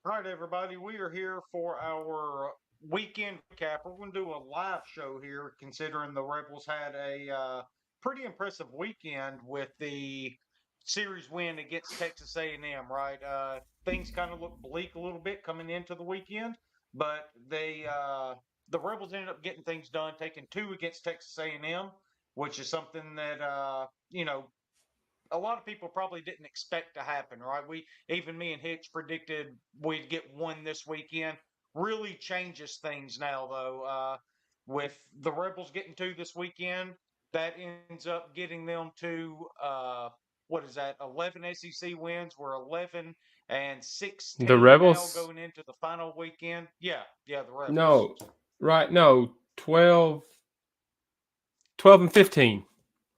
All right, everybody, we are here for our weekend recap. We're going to do a live show here, considering the Rebels had a pretty impressive weekend with the series win against Texas A&M. Right, things kind of look bleak a little bit coming into the weekend, but the Rebels ended up getting things done, taking two against Texas A&M, which is something that a lot of people probably didn't expect to happen, right? Even me and Hitch predicted we'd get one this weekend. Really changes things now, though. With the Rebels getting two this weekend, that ends up getting them to what is that? 11 SEC wins. We're 11 and The 16 now Rebels? going into the final weekend. Yeah, yeah, the Rebels. No, right? No, 12 and 15.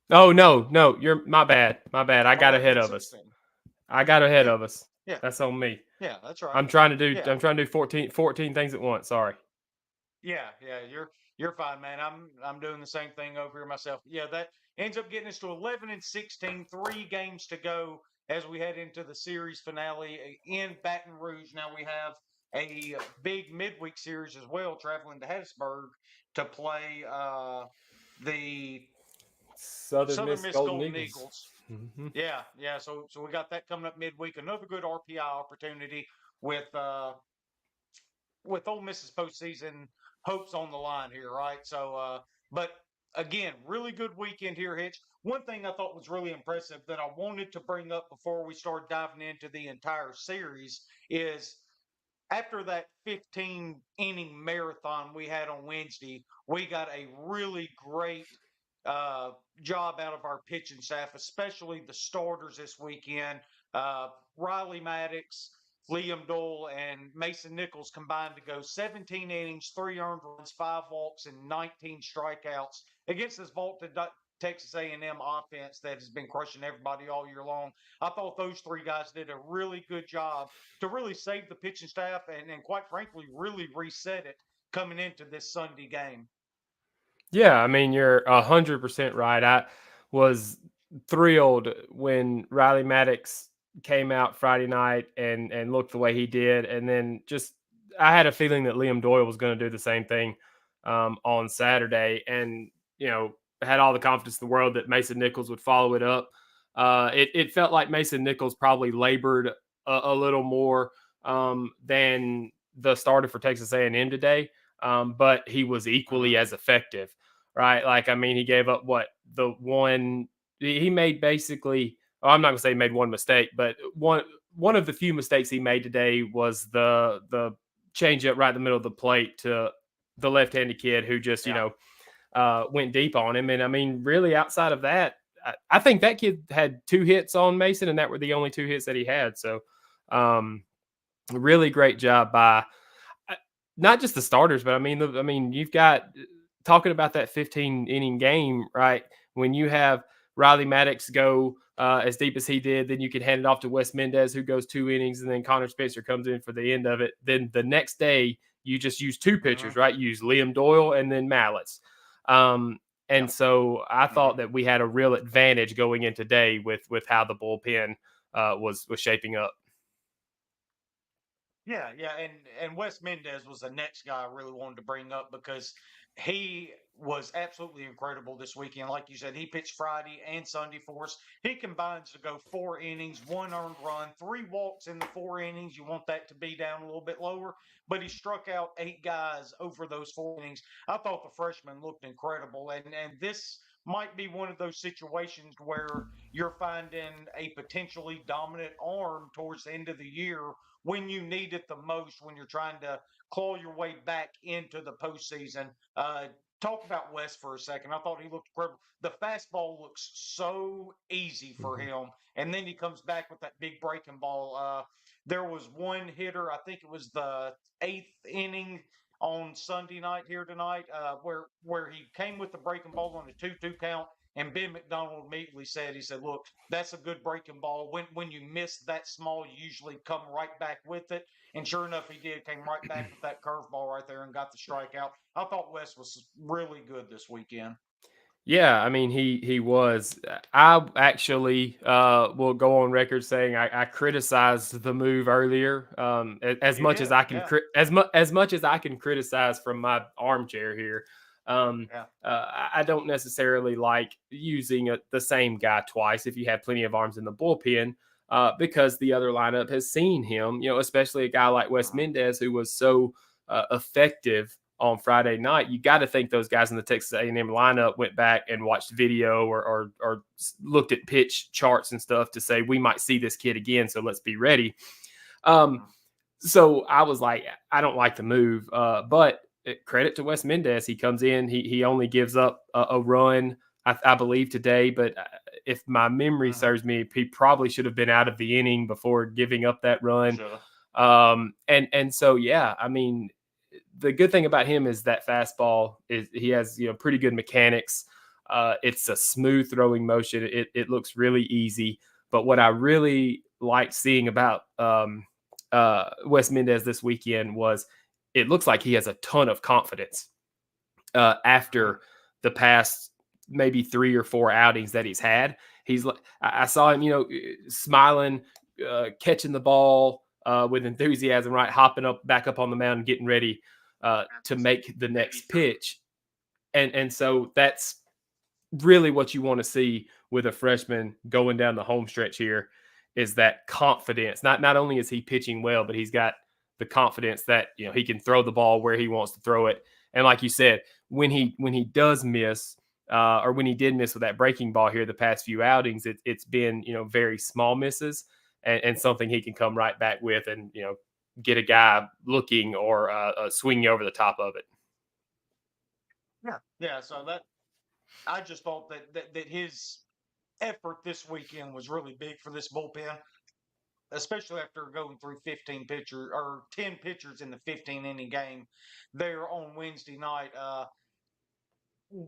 Oh no, you're my bad, my bad. I got 11 ahead and of us. 16. I got ahead Yeah, of us. yeah, That's on me. yeah. That's right. I'm trying to do. Yeah. I'm trying to do 14 things at once. Sorry. Yeah, yeah, you're fine, man. I'm doing the same thing over here myself. Yeah, that ends up getting us to 11 and 16, 3 games to go as we head into the series finale in Baton Rouge. Now we have a big midweek series as well, traveling to Hattiesburg to play the Southern Southern Miss Miss Golden Golden Eagles. Eagles. Hmm. Yeah, yeah. So we got that coming up midweek. Another good RPI opportunity with Ole Miss's postseason hopes on the line here, right? But again, really good weekend here, Hitch. One thing I thought was really impressive that I wanted to bring up before we start diving into the entire series is after that 15 inning marathon we had on Wednesday, we got a really great uh, job out of our pitching staff, especially the starters this weekend. Uh, Riley Maddox, Liam Doyle, and Mason Nichols combined to go 17 innings, 3 earned runs, 5 walks, and 19 strikeouts against this vaulted Texas A&M offense that has been crushing everybody all year long. I thought those three guys did a really good job to really save the pitching staff and quite frankly, really reset it coming into this Sunday game. Yeah, I mean you're 100% right. I was thrilled when Riley Maddox came out Friday night and looked the way he did, and then just I had a feeling that Liam Doyle was going to do the same thing on Saturday, and had all the confidence in the world that Mason Nichols would follow it up. It felt like Mason Nichols probably labored a little more than the starter for Texas A&M today, but he was Mm-hmm. equally as effective, right? Like, I mean, he gave up what the one he made basically. Oh, I'm not gonna say he made one mistake, but one of the few mistakes he made today was the change up right in the middle of the plate to the left-handed kid who just Yeah. went deep on him. And I mean, really, outside of that, I think that kid had 2 hits on Mason, and that were the only 2 hits that he had. So, um, really great job by not just the starters, but I mean, you've got talking about that 15 inning game, right? When you have Riley Maddox go as deep as he did, then you can hand it off to Wes Mendez, who goes 2 innings, and then Connor Spencer comes in for the end of it. Then the next day, you just use two Mm-hmm. pitchers, right? You use Liam Doyle and then Mallets. Um, Yeah. and so I Mm-hmm. thought that we had a real advantage going in today with how the bullpen was shaping up. Yeah, yeah, and Wes Mendez was the next guy I really wanted to bring up because he was absolutely incredible this weekend. Like you said, he pitched Friday and Sunday for us. He combines to go 4 innings, 1 earned run, 3 walks in the 4 innings. You want that to be down a little bit lower, but he struck out 8 guys over those 4 innings. I thought the freshman looked incredible, and this might be one of those situations where you're finding a potentially dominant arm towards the end of the year when you need it the most when you're trying to claw your way back into the postseason. Talk about West for a second. I thought he looked incredible. The fastball looks so easy for Mhm. him, and then he comes back with that big breaking ball. There was one hitter, I think it was the 8th inning on Sunday night here tonight, where he came with the breaking ball on a 2-2 count, and Ben McDonald immediately said, he said, "Look, that's a good breaking ball. When you miss that small, you usually come right back with it." And sure enough, he did. Came right back with that curveball right there and got the strikeout. I thought West was really good this weekend. Yeah, I mean, he was. I actually will go on record saying I criticized the move earlier. As You much as did, I can, yeah, as much as I can criticize from my armchair here. yeah, I don't necessarily like using the same guy twice if you have plenty of arms in the bullpen, because the other lineup has seen him. You know, especially a guy like Wes uh-huh, Mendez who was so effective on Friday night. You got to think those guys in the Texas A&M lineup went back and watched video or looked at pitch charts and stuff to say we might see this kid again, so let's be ready. Um, uh-huh, so I was like, I don't like the move, but credit to Wes Mendez. He comes in, he only gives up a run, I believe today, but if my memory uh-huh. serves me, he probably should have been out of the inning before giving up that run. Shoulda. And so yeah, I mean, the good thing about him is that fastball is he has pretty good mechanics. It's a smooth throwing motion. It looks really easy. But what I really liked seeing about Wes Mendez this weekend was it looks like he has a ton of confidence Uh-huh. after the past maybe 3 or 4 outings that he's had. He's like I saw him, smiling, catching the ball with enthusiasm, right, hopping up back up on the mound, and getting ready to make the next pitch, and so that's really what you want to see with a freshman going down the home stretch here is that confidence. Not only is he pitching well, but he's got the confidence that he can throw the ball where he wants to throw it. And like you said, when he does miss, or when he did miss with that breaking ball here the past few outings, it's been very small misses, and something he can come right back with and get a guy looking or swinging over the top of it. Yeah, yeah. So that I just thought that his effort this weekend was really big for this bullpen, especially after going through 15 pitchers or 10 pitchers in the 15 inning game there on Wednesday night.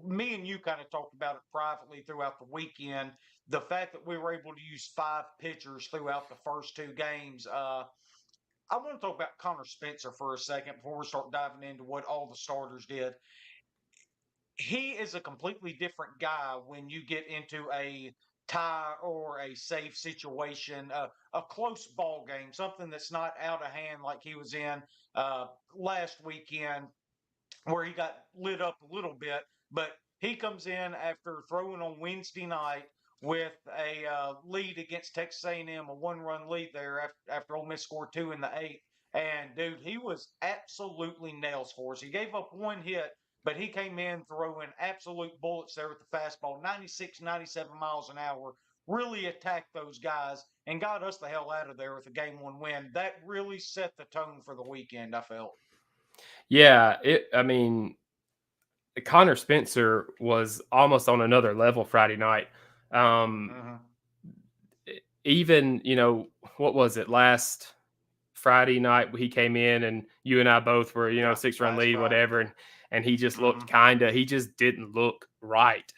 Me and you kind of talked about it privately throughout the weekend. The fact that we were able to use 5 pitchers throughout the first 2 games. I want to talk about Connor Spencer for a second before we start diving into what all the starters did. He is a completely different guy when you get into a tie or a safe situation, a close ball game, something that's not out of hand like he was in uh, last weekend, where he got lit up a little bit. But he comes in after throwing on Wednesday night with a lead against Texas A&M, a one-run lead there after Ole Miss scored 2 in the 8th. And dude, he was absolutely nails for us. He gave up 1 hit, but he came in throwing absolute bullets there with the fastball, 96, 97 miles an hour. Really attacked those guys and got us the hell out of there with a game 1 win. That really set the tone for the weekend, I felt. Yeah, I mean, Connor Spencer was almost on another level Friday night. Um, Mm-hmm. even what was it last Friday night? He came in and you and I both were Yeah, 6 run last lead, Friday. whatever, and he just looked Mhm. he just didn't look right.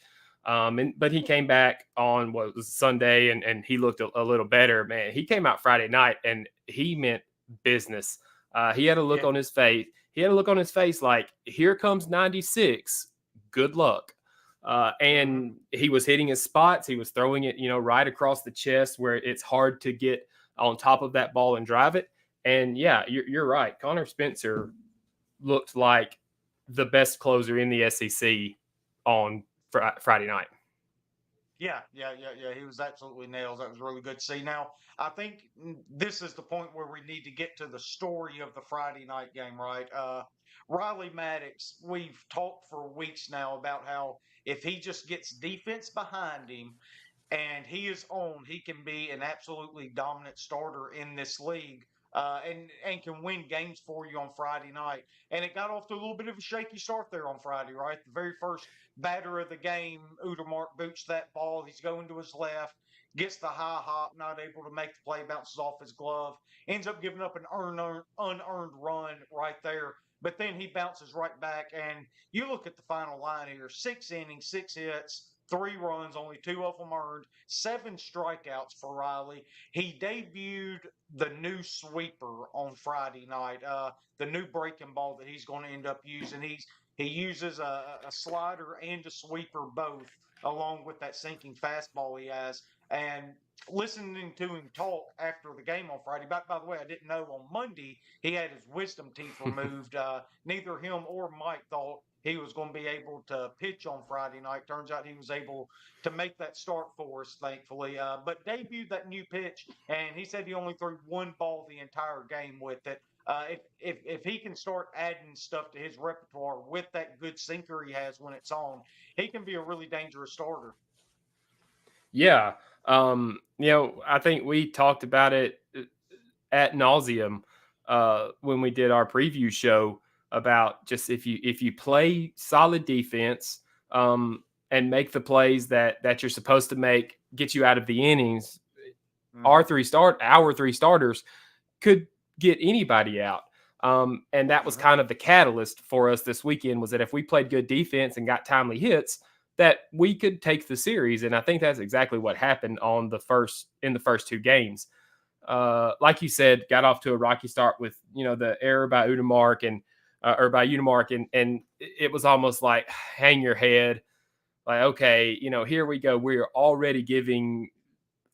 But he came back on what was Sunday and he looked a little better. Man, he came out Friday night and he meant business. He had a look Yeah. on his face. He had a look on his face like, here comes 96. Good luck. Mhm. And he was hitting his spots. He was throwing it, right across the chest where it's hard to get on top of that ball and drive it. And yeah, you're right. Connor Spencer looked like the best closer in the SEC on Friday night. Yeah, yeah, yeah, yeah. He was absolutely nails. That was really good to see. Now, I think this is the point where we need to get to the story of the Friday night game, right? Riley Maddox, we've talked for weeks now about how if he just gets defense behind him and he is on, he can be an absolutely dominant starter in this league. And can win games for you on Friday night. And it got off to a little bit of a shaky start there on Friday, right? The very first batter of the game, Udermark boots that ball. He's going to his left, gets the high hop, not able to make the play, bounces off his glove, ends up giving up an unearned run right there. But then he bounces right back. And you look at the final line here: 6 innings, 6 hits, 3 runs, only 2 of them earned, 7 strikeouts for Riley. He debuted the new sweeper on Friday night, the new breaking ball that he's going to end up using. He uses a slider and a sweeper both, along with that sinking fastball he has. And listening to him talk after the game on Friday. By the way, I didn't know on Monday he had his wisdom teeth removed. Neither him or Mike thought he was going to be able to pitch on Friday night. Turns out he was able to make that start for us, thankfully. But debuted that new pitch, and he said he only threw one ball the entire game with it. If he can start adding stuff to his repertoire with that good sinker he has when it's on, he can be a really dangerous starter. Yeah. I think we talked about it at nauseum when we did our preview show about just if you play solid defense and make the plays that you're supposed to make, get you out of the innings. Mm-hmm. Our three starters could get anybody out. And that was Mm-hmm. kind of the catalyst for us this weekend, was that if we played good defense and got timely hits, that we could take the series. And I think that's exactly what happened in the first two games. Like you said, got off to a rocky start with, the error by Udemark and it was almost like hang your head. Like, okay, here we go. We're already giving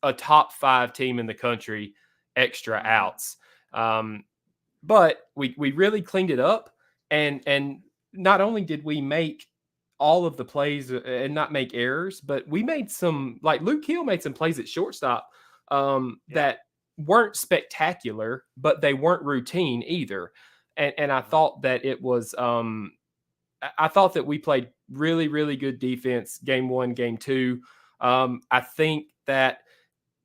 a top 5 team in the country extra Mm-hmm. outs. Um, but we really cleaned it up, and not only did we make all of the plays and not make errors, but we made some, like Luke Hill made some plays at shortstop Yeah. that weren't spectacular, but they weren't routine either. And I Mm-hmm. thought that it was I thought that we played really, really good defense game one, game two. I think that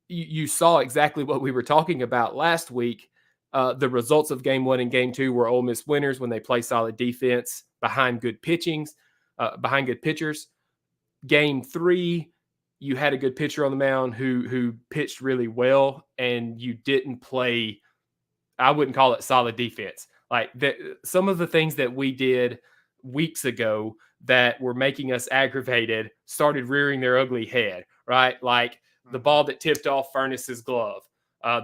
you saw exactly what we were talking about last week. The results of game one and game two were Ole Miss winners when they play solid defense behind good pitchers. Game three, you had a good pitcher on the mound who pitched really well, and you didn't play. I wouldn't call it solid defense. Like some of the things that we did weeks ago that were making us aggravated started rearing their ugly head, right? Like the Mm-hmm. ball that tipped off Furness's glove.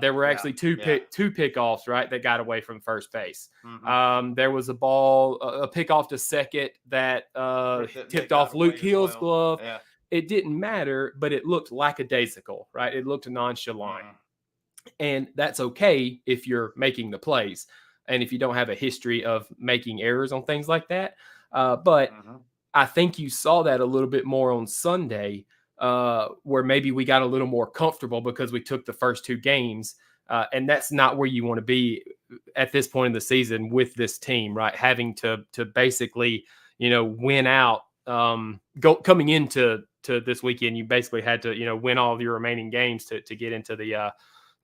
There were Yeah. actually two Yeah. pickoffs, right, that got away from first base. Mm-hmm. There was a pickoff to second that That tipped got off Luke away as Hill's well. glove. Yeah. It didn't matter, but it looked lackadaisical, right? It looked nonchalant. Mm-hmm. And that's okay if you're making the plays and if you don't have a history of making errors on things like that. But Mm-hmm. I think you saw that a little bit more on Sunday, where maybe we got a little more comfortable because we took the first two games. And that's not where you want to be at this point in the season with this team, right? Having to basically, win out. Coming into this weekend, you basically had to, win all of your remaining games to get into the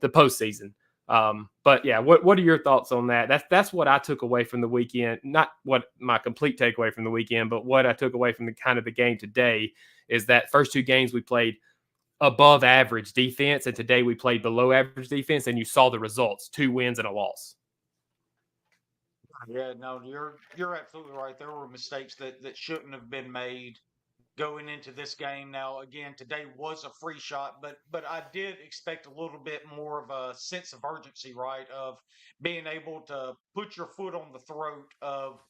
postseason. But yeah, what are your thoughts on that? That's what I took away from the weekend. Not what my complete takeaway from the weekend, but what I took away from the kind of the game today is that first two games we played above average defense, and today we played below average defense, and you saw the results: 2 wins and a loss. Yeah, no, you're absolutely right. There were mistakes that shouldn't have been made going into this game. Now, again, today was a free shot, but I did expect a little bit more of a sense of urgency, right? Of being able to put your foot on the throat of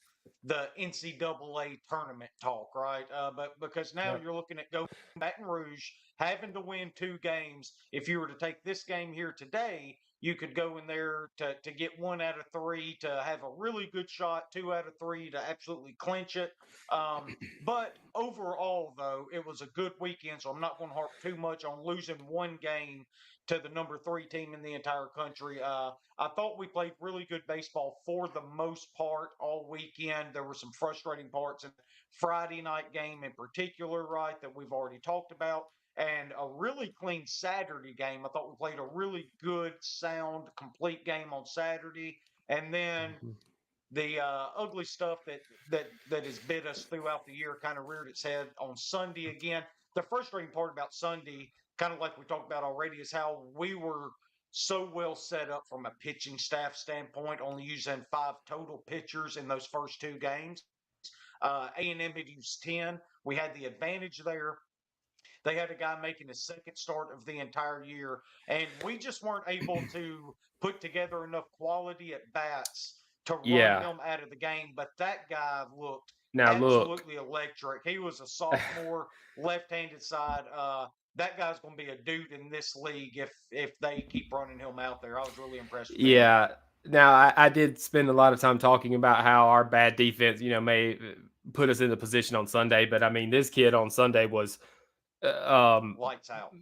the NCAA tournament talk, right? But because now Yeah. you're looking at going to Baton Rouge, having to win 2 games. If you were to take this game here today, you could go in there to get 1 out of 3, to have a really good shot, 2 out of 3 to absolutely clinch it. But overall, though, it was a good weekend, so I'm not going to harp too much on losing 1 game to the number 3 team in the entire country. I thought we played really good baseball for the most part all weekend. There were some frustrating parts in the Friday night game in particular, right, that we've already talked about. And a really clean Saturday game. I thought we played a really good, sound, complete game on Saturday. And then the ugly stuff that has bit us throughout the year kind of reared its head on Sunday again. The frustrating part about Sunday, kind of like we talked about already, is how we were so well set up from a pitching staff standpoint, only using 5 total pitchers in those first 2 games. A&M had used 10. We had the advantage there. They had a guy making his second start of the entire year, and we just weren't able to put together enough quality at bats to run Yeah. him out of the game. But that guy looked Now look, absolutely electric. He was a sophomore, left-handed side. That guy's going to be a dude in this league if they keep running him out there. I was really impressed with him. yeah. Now I did spend a lot of time talking about how our bad defense, may put us in the position on Sunday, but I mean, this kid on Sunday was Lights out.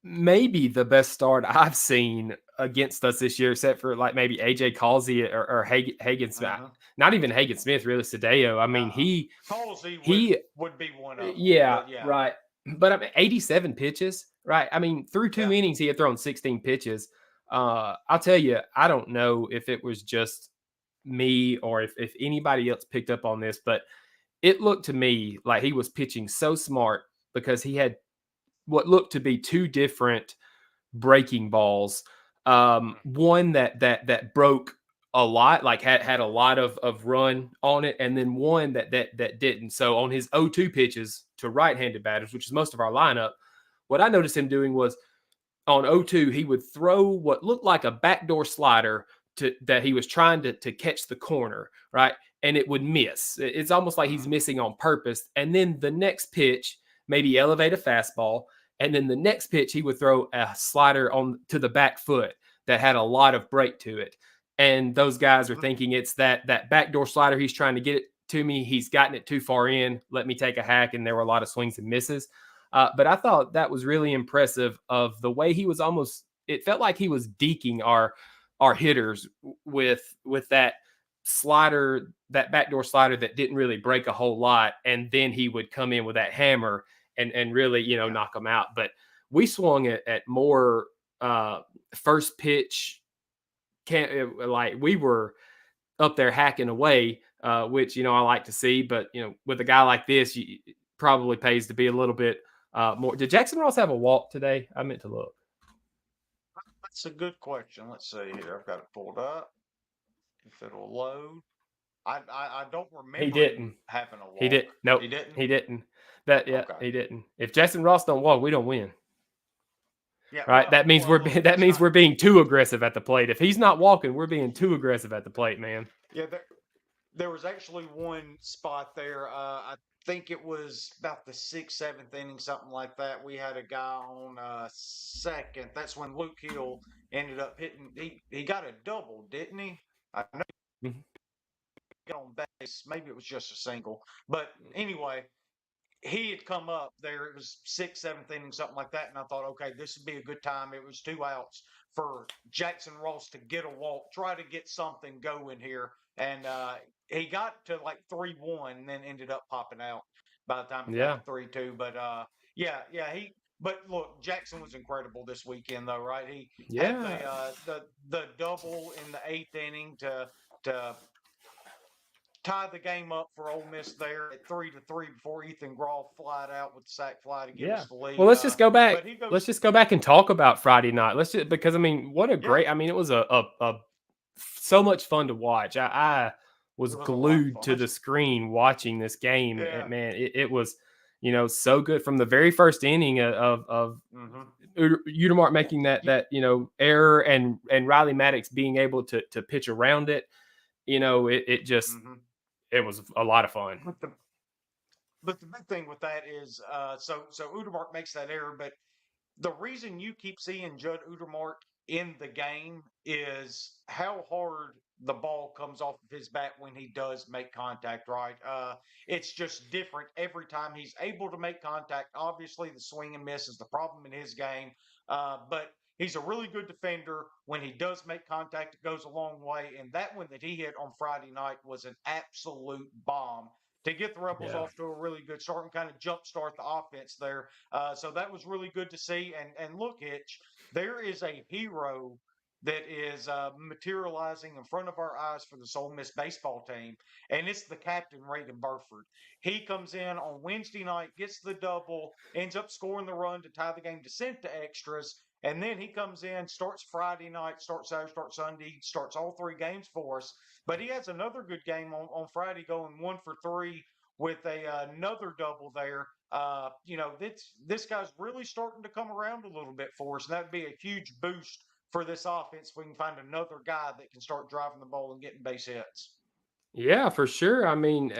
maybe the best start I've seen against us this year, except for like maybe AJ Causey or Hagen Smith. Uh-huh. Not even Hagen Smith, really. Sadeo. I mean, Uh-uh. he Halsey he would be one of them, yeah, but yeah, right. But I mean, 87 pitches, right? I mean, through two yeah. innings, he had thrown 16 pitches. I'll tell you, I don't know if it was just me or if anybody else picked up on this, but it looked to me like he was pitching so smart because he had what looked to be two different breaking balls. Mm-hmm. One that broke a lot, like had a lot of run on it, and then one that didn't. So on his 0-2 pitches to right-handed batters, which is most of our lineup, what I noticed him doing was on 0-2, he would throw what looked like a backdoor slider that he was trying to catch the corner, right? And it would miss. It's almost like he's Mm-hmm. missing on purpose. And then the next pitch, maybe elevate a fastball. And then the next pitch, he would throw a slider on to the back foot that had a lot of break to it. And those guys are Mm-hmm. thinking it's that backdoor slider. He's trying to get it to me. He's gotten it too far in. Let me take a hack. And there were a lot of swings and misses. But I thought that was really impressive of the way he was almost. It felt like he was deking our hitters with that slider, that backdoor slider that didn't really break a whole lot, and then he would come in with that hammer and really Yeah. knock them out. But we swung at more first pitch. Like we were up there hacking away, which I like to see. But with a guy like this, it probably pays to be a little bit more. Did Jackson Ross have a walk today? I meant to look. That's a good question. Let's see here. I've got it pulled up. If it'll load. I don't He remember him didn't. having a He walk. did. Nope. He didn't? He didn't. That yeah. Okay. He didn't. If Jackson Ross don't walk, we don't win. Yeah, Right. That means well, look, that it's means not. we're being too aggressive at the plate. If he's not walking, we're being too aggressive at the plate, man. Yeah, there was actually one spot there. I think it was about the sixth, seventh inning, something like that. We had a guy on second. That's when Luke Hill ended up hitting. He got a double, didn't he? I know Mhm. he got on base. Maybe it was just a single. But anyway, he had come up there. It was sixth, seventh inning, something like that. And I thought, okay, this would be a good time. It was 2 outs for Jackson Ross to get a walk, try to get something going here. And he got to like 3-1 and then ended up popping out by the time he got Yeah. to 3-2. But yeah, he. But look, Jackson was incredible this weekend, though, right? He had Yeah. the double in the eighth inning to tie the game up for Ole Miss there at 3-3 before Ethan Groff flied out with the sac fly to give Yeah. us the Well, lead. let's just go back. But he Let's goes, just go back and talk about Friday night. Let's just because I mean, what a yeah, great. I mean, it was a so much fun to watch. I was it was a lot of glued to fun. the screen watching this game, and Yeah. man, it was so good from the very first inning of Hmm. Utermark making that error and Riley Maddox being able to pitch around it. It just Hmm. it was a lot of fun. But the big thing with that is, so Udemark makes that error, but the reason you keep seeing Judd Udermark in the game is how hard the ball comes off of his bat when he does make contact, right? It's just different every time he's able to make contact. Obviously, the swing and miss is the problem in his game, but he's a really good defender. When he does make contact, it goes a long way. And that one that he hit on Friday night was an absolute bomb to get the Rebels Yeah. off to a really good start and kind of jumpstart the offense there. So that was really good to see. And look, Hitch, there is a hero that is materializing in front of our eyes for the Ole Miss baseball team, and it's the captain, Reagan Burford. He comes in on Wednesday night, gets the double, ends up scoring the run to tie the game to send to extras, and then he comes in, starts Friday night, starts Saturday, starts Sunday, starts all three games for us. But he has another good game on Friday, going 1 for 3 with another double there. This guy's really starting to come around a little bit for us, and that'd be a huge boost for this offense if we can find another guy that can start driving the ball and getting base hits. Yeah, for sure. I mean,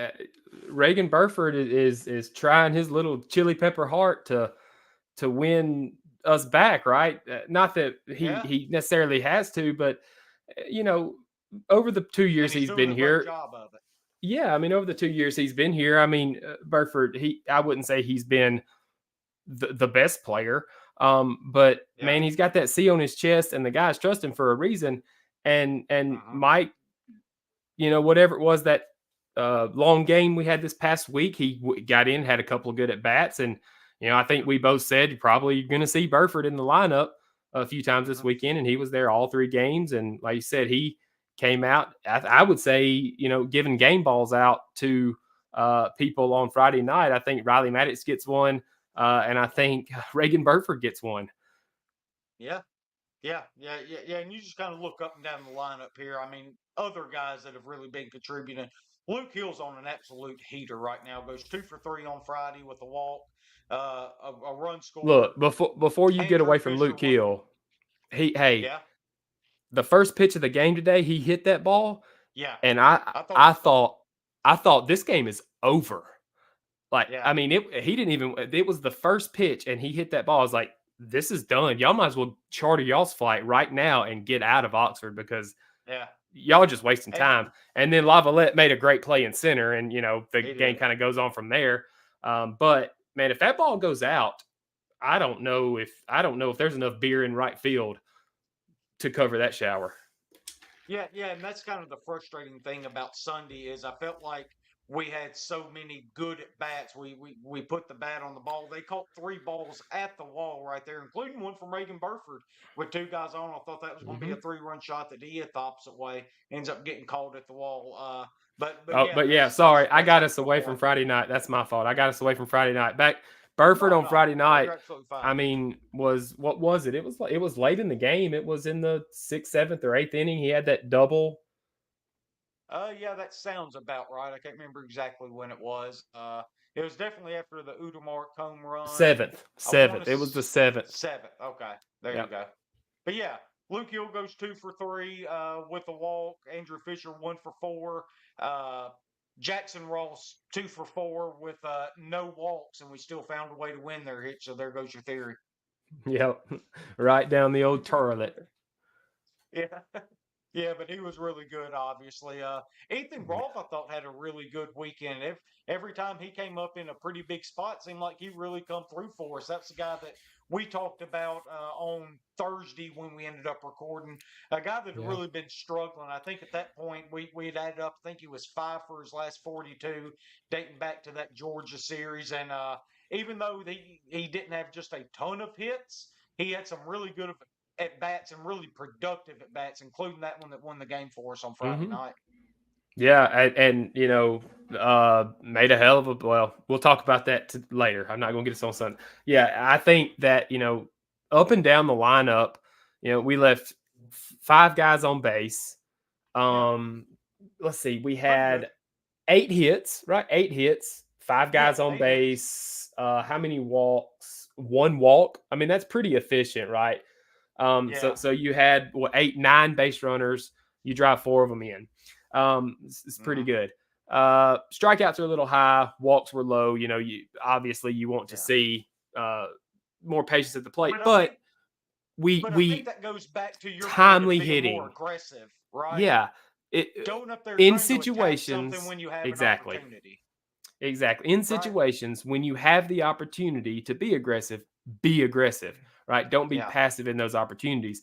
Reagan Burford is trying his little chili pepper heart to win us back, right? Not that Yeah, he necessarily has to, but you know, over the 2 years and he's he's doing been a great here, job of it. yeah, I mean, over the 2 years he's been here, I mean, Burford, I wouldn't say he's been the best player, but Yeah. man, he's got that C on his chest, and the guys trust him for a reason. And Hmm. Mike, whatever it was that long game we had this past week, he got in, had a couple of good at bats, and I think we both said you're probably going to see Burford in the lineup a few times this Hmm. weekend, and he was there all 3 games. And like you said, he came out. I would say, giving game balls out to people on Friday night. I think Riley Maddox gets one, and I think Reagan Burford gets one. Yeah. Yeah. And you just kind of look up and down the lineup here. I mean, other guys that have really been contributing. Luke Hill's on an absolute heater right now. Goes 2 for 3 on Friday with a walk, a run scored. Look, before you get Andrew away from Fisher Luke one for Hill, hey, yeah, the first pitch of the game today, he hit that ball, yeah. and I I thought I so. thought I thought this game is over. Like, Yeah, I mean, he didn't even it was the first pitch and he hit that ball. I was like, this is done. Y'all might as well charter y'all's flight right now and get out of Oxford because yeah. y'all just wasting And time. And then Lavalette made a great play in center, and the he game did. kind of goes on from there. But man, if that ball goes out, I don't know if there's enough beer in right field to cover that shower. Yeah, and that's kind of the frustrating thing about Sunday is I felt like we had so many good at bats. We put the bat on the ball. They caught 3 balls at the wall right there, including one from Reagan Burford with 2 guys on. I thought that was going to be Mm-hmm. a 3-run shot that he hit the opposite way. Ends up getting called at the wall. But Oh, yeah, but yeah, that's sorry, I that's got happened us away from before. Friday night. That's my fault. I got us away from Friday night. Back Burford No, on no, Friday no, night. you're absolutely fine. I mean, what was it? It was late in the game. It was in the sixth, seventh, or eighth inning. He had that double. Yeah, that sounds about right. I can't remember exactly when it was. It was definitely after the Udemark home run. Seventh, I want to seventh. It was the seventh. seventh. Okay, there you Yep. go. But yeah, Luke Hill goes 2 for 3 with a walk. Andrew Fisher 1 for 4. Uh, Jackson Ross 2 for 4 with no walks, and we still found a way to win there. Hitch. So there goes your theory. Yep. Right down the old toilet. Yeah. Yeah, but he was really good, obviously. Ethan Rolfe, I thought, had a really good weekend. Every time he came up in a pretty big spot, seemed like he really come through for us. That's the guy that we talked about on Thursday when we ended up recording. A guy that had Yeah. really been struggling. I think at that point we had added up. I think he was 5 for his last 42, dating back to that Georgia series. And even though he didn't have just a ton of hits, he had some really good at bats and really productive at bats, including that one that won the game for us on Friday Hmm. night. Yeah, and made a hell of a. Well, we'll talk about that later. I'm not going to get us on Sunday. Yeah, I think that up and down the lineup, we left 5 guys on base. Yeah, Um, let's see, we pretty good. had 8 hits, right? 8 hits, 5 guys Yeah, on 8 hits. base. How many walks? 1 walk. I mean, that's pretty efficient, right? So Yeah. so you had 9 base runners. You drive 4 of them in. It's pretty Hmm. good. Strikeouts are a little high. Walks were low. You obviously you want to Yeah. see more patience at the plate, But I but think, we that goes back to your point of timely being more hitting. aggressive, right? Yeah, it, Going up there in trying to attack something situations when you have an exactly. opportunity, Exactly. In right? situations when you have the opportunity to be aggressive, right? Don't be Yeah. passive in those opportunities.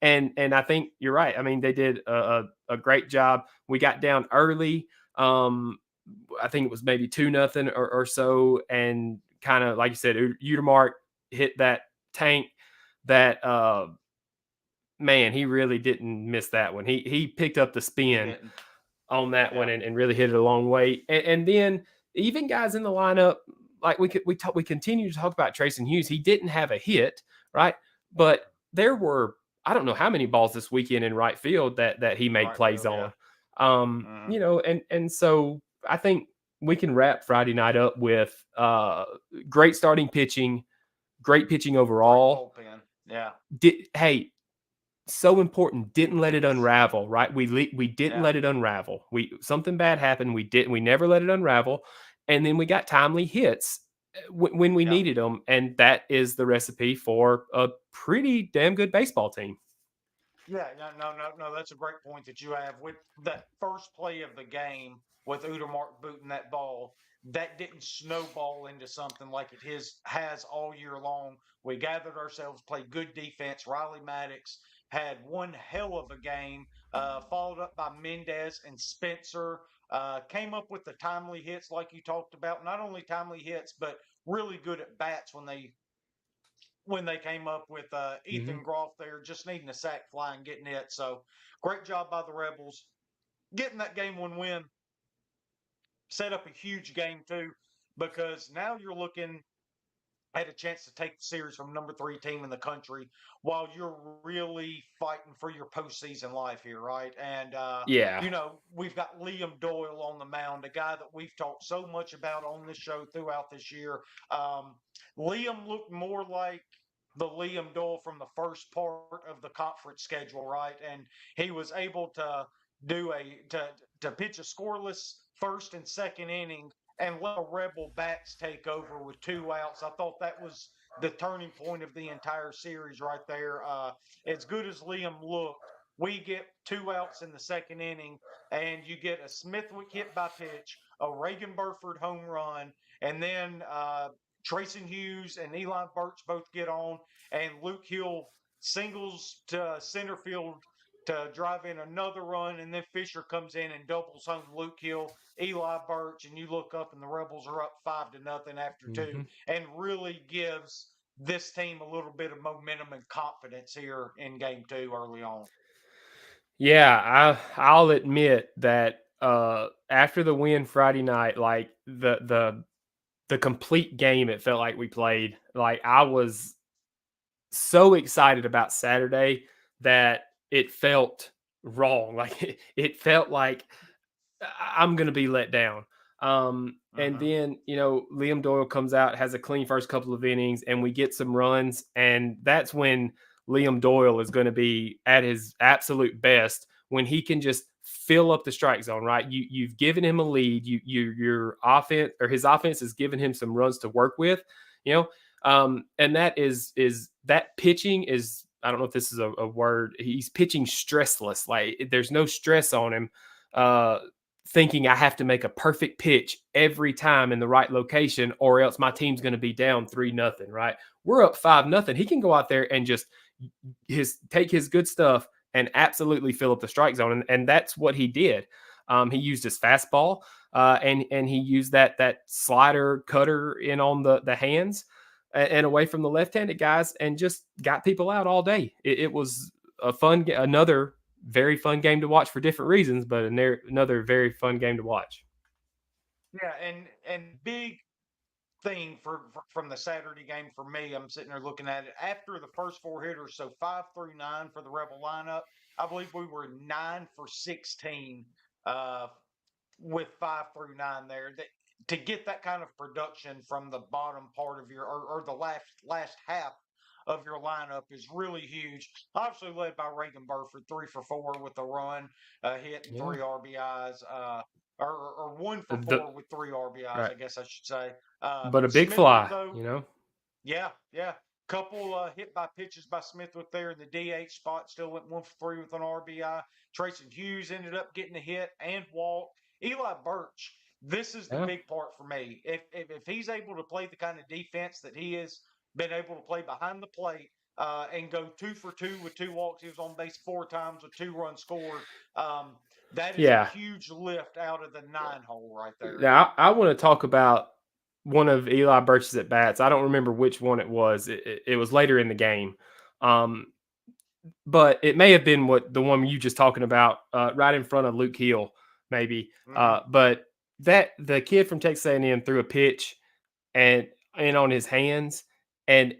And I think you're right. I mean, they did a great job. We got down early. I think it was maybe 2-0 or so, and kind of like you said, Udermark hit that tank. That man, he really didn't miss that one. He picked up the He spin didn't. on that one Yeah. and really hit it a long way. And then even guys in the lineup, like we continue to talk about Trayson Hughes. He didn't have a hit, right? But there were I don't know how many balls this weekend in right field that he In made right plays field. Yeah. on. Hmm. And so I think we can wrap Friday night up with great starting pitching, great pitching Great overall. bullpen. Yeah. Hey, so important. Didn't let it unravel, right? We didn't Yeah, let it unravel. We something bad happened. We never let it unravel, and then we got timely hits when we yeah. needed them, and that is the recipe for a pretty damn good baseball team. Yeah, no. That's a great point that you have with that first play of the game with Udermark booting that ball. That didn't snowball into something like has all year long. We gathered ourselves, played good defense. Riley Maddox had one hell of a game, followed up by Mendez and Spencer. Came up with the timely hits like you talked about. Not only timely hits, but really good at bats when they came up with Hmm. Ethan Groff there, just needing a sack fly and getting it. So great job by the Rebels. Getting that game one win set up a huge game too, because now you're looking at a chance to take the series from number three team in the country while you're really fighting for your postseason life here, right? And Yeah, we've got Liam Doyle on the mound, a guy that we've talked so much about on this show throughout this year. Um, Liam looked more like the Liam Doyle from the first part of the conference schedule, right? And he was able to do a to pitch a scoreless first and second inning and let the Rebel bats take over with two outs. I thought that was the turning point of the entire series right there. As good as Liam looked, we get two outs in the second inning, and you get a Smithwick hit by pitch, a Reagan Burford home run, and then Trayson Hughes and Eli Birch both get on, and Luke Hill singles to center field to drive in another run, and then Fisher comes in and doubles home Luke Hill, Eli Birch, and you look up and the Rebels are up 5-0 after two, hmm, and really gives this team a little bit of momentum and confidence here in game two early on. yeah. I'll admit that after the win Friday night, like the complete game, it felt like we played. Like I was so excited about Saturday that it felt wrong. Like it felt like I'm going to be let down. And Mm-hmm. then, Liam Doyle comes out, has a clean first couple of innings, and we get some runs. And that's when Liam Doyle is going to be at his absolute best when he can just fill up the strike zone, right? You've given him a lead. Your offense or his offense has given him some runs to work with, you know. And that is that pitching is, I don't know if this is a word. He's pitching stressless. Like there's no stress on him. Uh, Thinking I have to make a perfect pitch every time in the right location, or else my team's going to be down 3-0. Right? We're up 5-0. He can go out there and just take his good stuff and absolutely fill up the strike zone, and that's what he did. He used his fastball, and he used that slider cutter in on the hands and away from the left-handed guys, and just got people out all day. It was another very fun game to watch for different reasons, but another very fun game to watch. Yeah, and the big thing from the Saturday game for me, I'm sitting there looking at it after the first four hitters, so 5 through 9 for the Rebel lineup. I believe we were 9 for 16 uh, with 5 through 9 there. To get that kind of production from the bottom part of or the last half of your lineup is really huge. Obviously led by Reagan Burford, 3 for 4 with a run, hit and Yeah. three RBIs. Or one for The four with three RBIs, Right. I guess I should say. But a big Smithwick, fly. though, yeah. Couple hit by pitches by Smithwick there in the DH spot. Still went 1 for 3 with an RBI. Trayson Hughes ended up getting a hit and walked. Eli Birch, this is the Yeah. big part for me. If he's able to play the kind of defense that he has been able to play behind the plate and go 2 for 2 with two walks, he was on base 4 times with 2 runs scored. Um, that is a Yeah. huge lift out of the 9 hole right there. Now I want to talk about one of Eli Birch's at bats. I don't remember which one it was. It was later in the game. Um, but it may have been what the one you just talking about, right in front of Luke Hill, maybe. Mm-hmm. But that the kid from Texas A&M threw a pitch and on his hands, and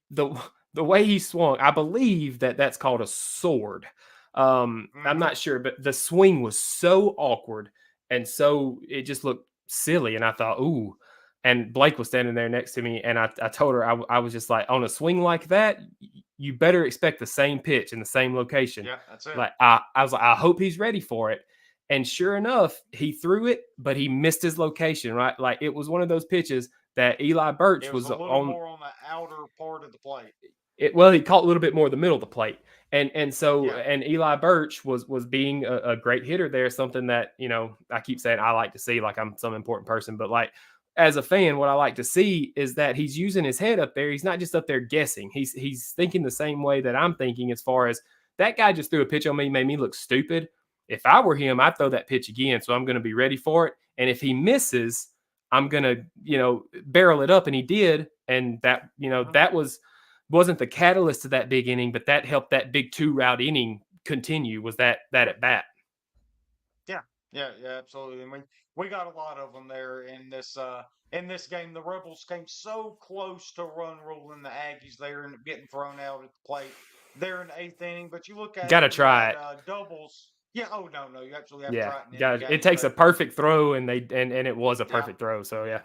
the the way he swung, I believe that's called a sword. I'm Mm-hmm. not sure, but the swing was so awkward and so it just looked silly, and I thought, ooh. And Blake was standing there next to me, and I told her I was just like, on a swing like that, you better expect the same pitch in the same location. Yeah, that's it. Like I was like, I hope he's ready for it. And sure enough, he threw it, but he missed his location. Right, like it was one of those pitches that Eli It Birch was was a little on. more on the outer part of the plate. Well, he caught a little bit more of the middle of the plate, and so Yeah. and Eli Birch was being a great hitter there, something that I keep saying I like to see, like I'm some important person, but like as a fan, what I like to see is that he's using his head up there. He's not just up there guessing. He's thinking the same way that I'm thinking. As far as that guy just threw a pitch on me, made me look stupid. If I were him, I'd throw that pitch again. So I'm going to be ready for it. And if he misses, I'm going to barrel it up, and he did, and that Hmm. that wasn't the catalyst to that big inning, but that helped that big 2-route inning continue. Was that at bat? Yeah. Yeah. Yeah. Absolutely. I mean, we got a lot of them there in this game. The Rebels came so close to run ruling the Aggies. They ended up getting thrown out at the plate there in the eighth inning. But you look at Got it, to you try had it. doubles. Yeah. Oh no, no, you absolutely have to Yeah, try it in any got it game. takes a But perfect throw, and it was a yeah. perfect throw. So yeah,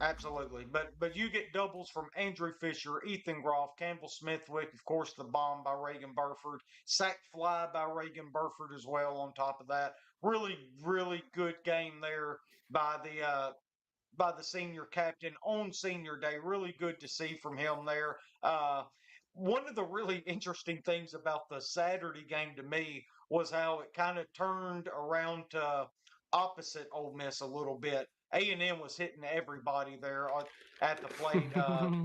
Absolutely, but you get doubles from Andrew Fisher, Ethan Groff, Campbell Smithwick, of course, the bomb by Reagan Burford, sack fly by Reagan Burford as well. On top of that, really, really good game there by the senior captain on senior day. Really good to see from him there. One of the really interesting things about the Saturday game to me was how it kind of turned around to opposite Ole Miss a little bit. A&M was hitting everybody there at the plate.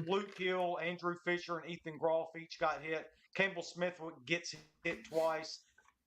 Luke Hill, Andrew Fisher, and Ethan Groff each got hit. Campbell Smith gets hit twice.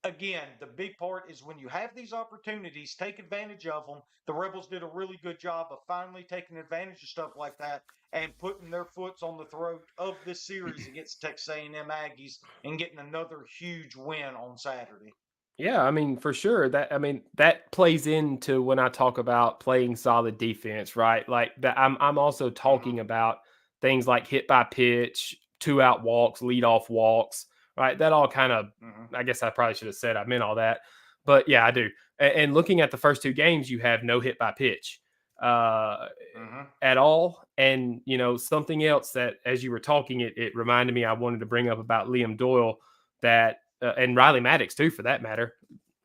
Again, the big part is when you have these opportunities, take advantage of them. The Rebels did a really good job of finally taking advantage of stuff like that and putting their foots on the throat of this series against Texas A&M Aggies and getting another huge win on Saturday. yeah. I mean, for sure. That plays into when I talk about playing solid defense, right? Like that. I'm also Mm-hmm. talking about things like hit by pitch, 2-out walks, lead off walks, right? That all kind of. Mm-hmm. I guess I probably should have said I meant all that, but yeah, I do. And looking at the first two games, you have no hit by pitch. Uh, Mm-hmm. at all. And something else that, as you were talking, it reminded me I wanted to bring up about Liam Doyle, that and Riley Maddox too, for that matter.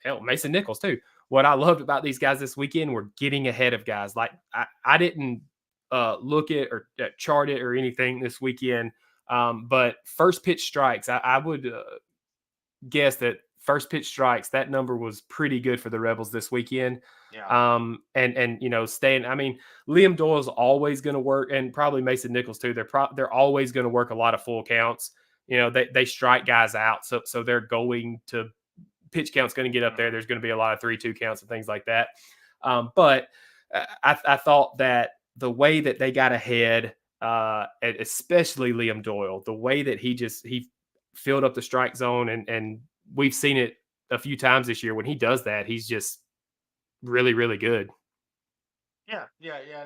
Hell, Mason Nichols too. What I loved about these guys this weekend were getting ahead of guys. Like I didn't look at or chart it or anything this weekend, but first pitch strikes. I would guess that first pitch strikes, that number was pretty good for the Rebels this weekend. Yeah. And staying. I mean, Liam Doyle's always going to work, and probably Mason Nichols too. They're always going to work a lot of full counts. They strike guys out, so they're going to pitch count's going to get up there. Mm-hmm. There's going to be a lot of 3-2 counts and things like that. But I thought that the way that they got ahead, especially Liam Doyle, the way that he filled up the strike zone, and we've seen it a few times this year. When he does that, he's just really, really good. Yeah, yeah, yeah,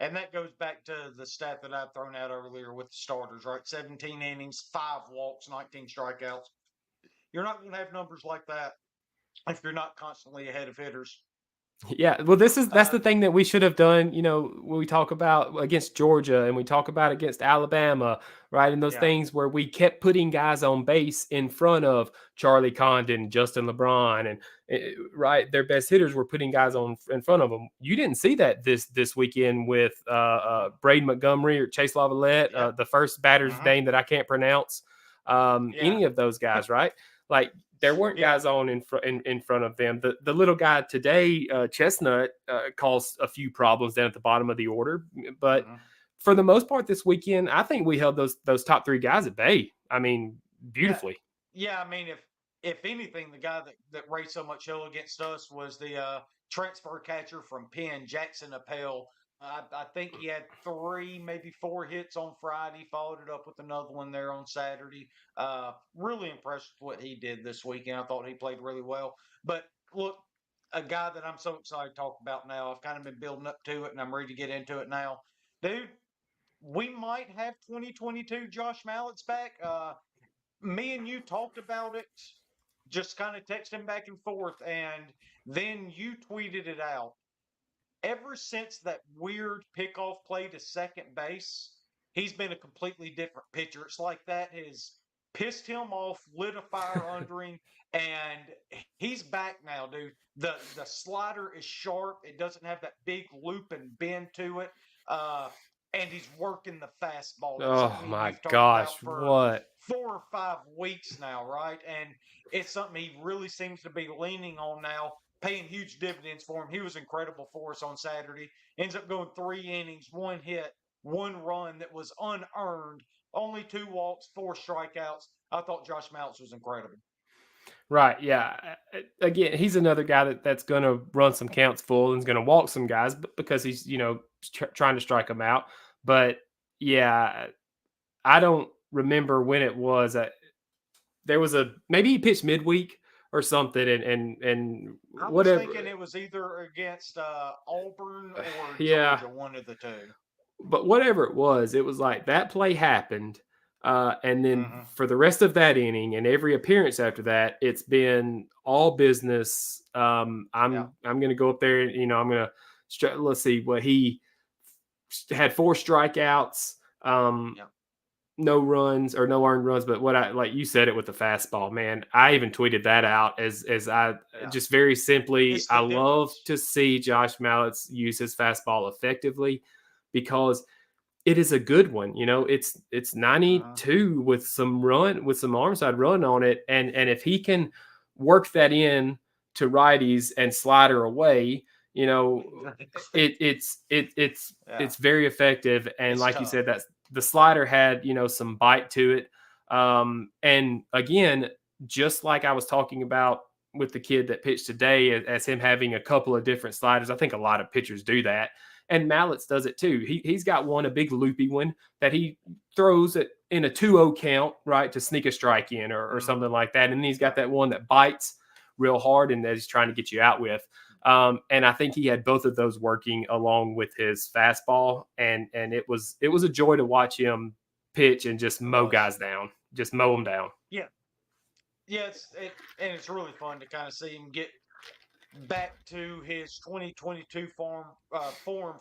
and that goes back to the stat that I've thrown out earlier with the starters, right? 17 innings, 5 walks, 19 strikeouts. You're not going to have numbers like that if you're not constantly ahead of hitters. Yeah, well, that's Uh, the thing that we should have done. When we talk about against Georgia and we talk about against Alabama, right? And those yeah, things where we kept putting guys on base in front of Charlie Condon, Justin LeBron, and right, their best hitters were putting guys on in front of them. You didn't see that this weekend with mm-hmm. Braden Montgomery or Chase Lavalette, Yeah, the first batter's mm-hmm. name that I can't pronounce. Yeah, Any of those guys, right? Like there weren't yeah, guys on in front of them. The little guy today, Chestnut, caused a few problems down at the bottom of the order, but mm-hmm. for the most part this weekend, I think we held those top three guys at bay. I mean, Yeah, beautifully. yeah. I mean, if anything, the guy that raised so much hell against us was the transfer catcher from Penn, Jackson Appel. I think he had 3, maybe 4 hits on Friday. Followed it up with another one there on Saturday. Really impressed with what he did this weekend. I thought he played really well. But look, a guy that I'm so excited to talk about now. I've kind of been building up to it, and I'm ready to get into it now, dude. We might have 2022 Josh Mallett's back. Me and you talked about it, just kind of texting back and forth, and then you tweeted it out. ever since that weird pickoff play to second base, he's been a completely different pitcher. It's like that has pissed him off, lit a fire under him, and he's back now, dude. The slider is sharp. It doesn't have that big loop and bend to it. Uh, and he's working the fastball. That's Oh something me and my you've talked about gosh, for what? 4 or 5 weeks now, right? And it's something he really seems to be leaning on now, paying huge dividends for him. He was incredible for us on Saturday. Ends up going 3 innings, 1 hit, 1 run that was unearned, only 2 walks, 4 strikeouts. I thought Josh Mounts was incredible. Right, yeah. Again, he's another guy that's going to run some counts full and is going to walk some guys because he's, trying to strike them out. But yeah, I don't remember when it was. There was a maybe he pitched midweek or something, and I was whatever. thinking it was either against Auburn or Yeah, Georgia, one of the two. but whatever it was like that play happened, and then Mm-hmm. for the rest of that inning and every appearance after that, it's been all business. Yeah, I'm going to go up there, and I'm going to let's see what he had 4 strikeouts. yeah, No runs or no earned runs, but what I like you said it with the fastball, man. I even tweeted that out as I yeah. just very simply, It's I the love difference. to see Josh Mallett's use his fastball effectively because it is a good one. It's Uh-huh. 92 with some arm side run on it, and if he can work that in to righties and slide her away, you know, Exactly. it's Yeah, very effective. And it's like you tough. said, that's the slider had some bite to it. And again, just like I was talking about with the kid that pitched today, as him having a couple of different sliders, I think a lot of pitchers do that and Mallets does it too. He's got one, a big loopy one that he throws it in a 2-0 count, right, to sneak a strike in or Mm-hmm. something like that. And then he's got Yeah. that one that bites real hard and that he's trying to get you out with. And I think he had both of those working along with his fastball, and it was a joy to watch him pitch and just It mow was. guys down, just mow them down. Yeah. Yeah, and it's really fun to kind of see him get back to his 2022 form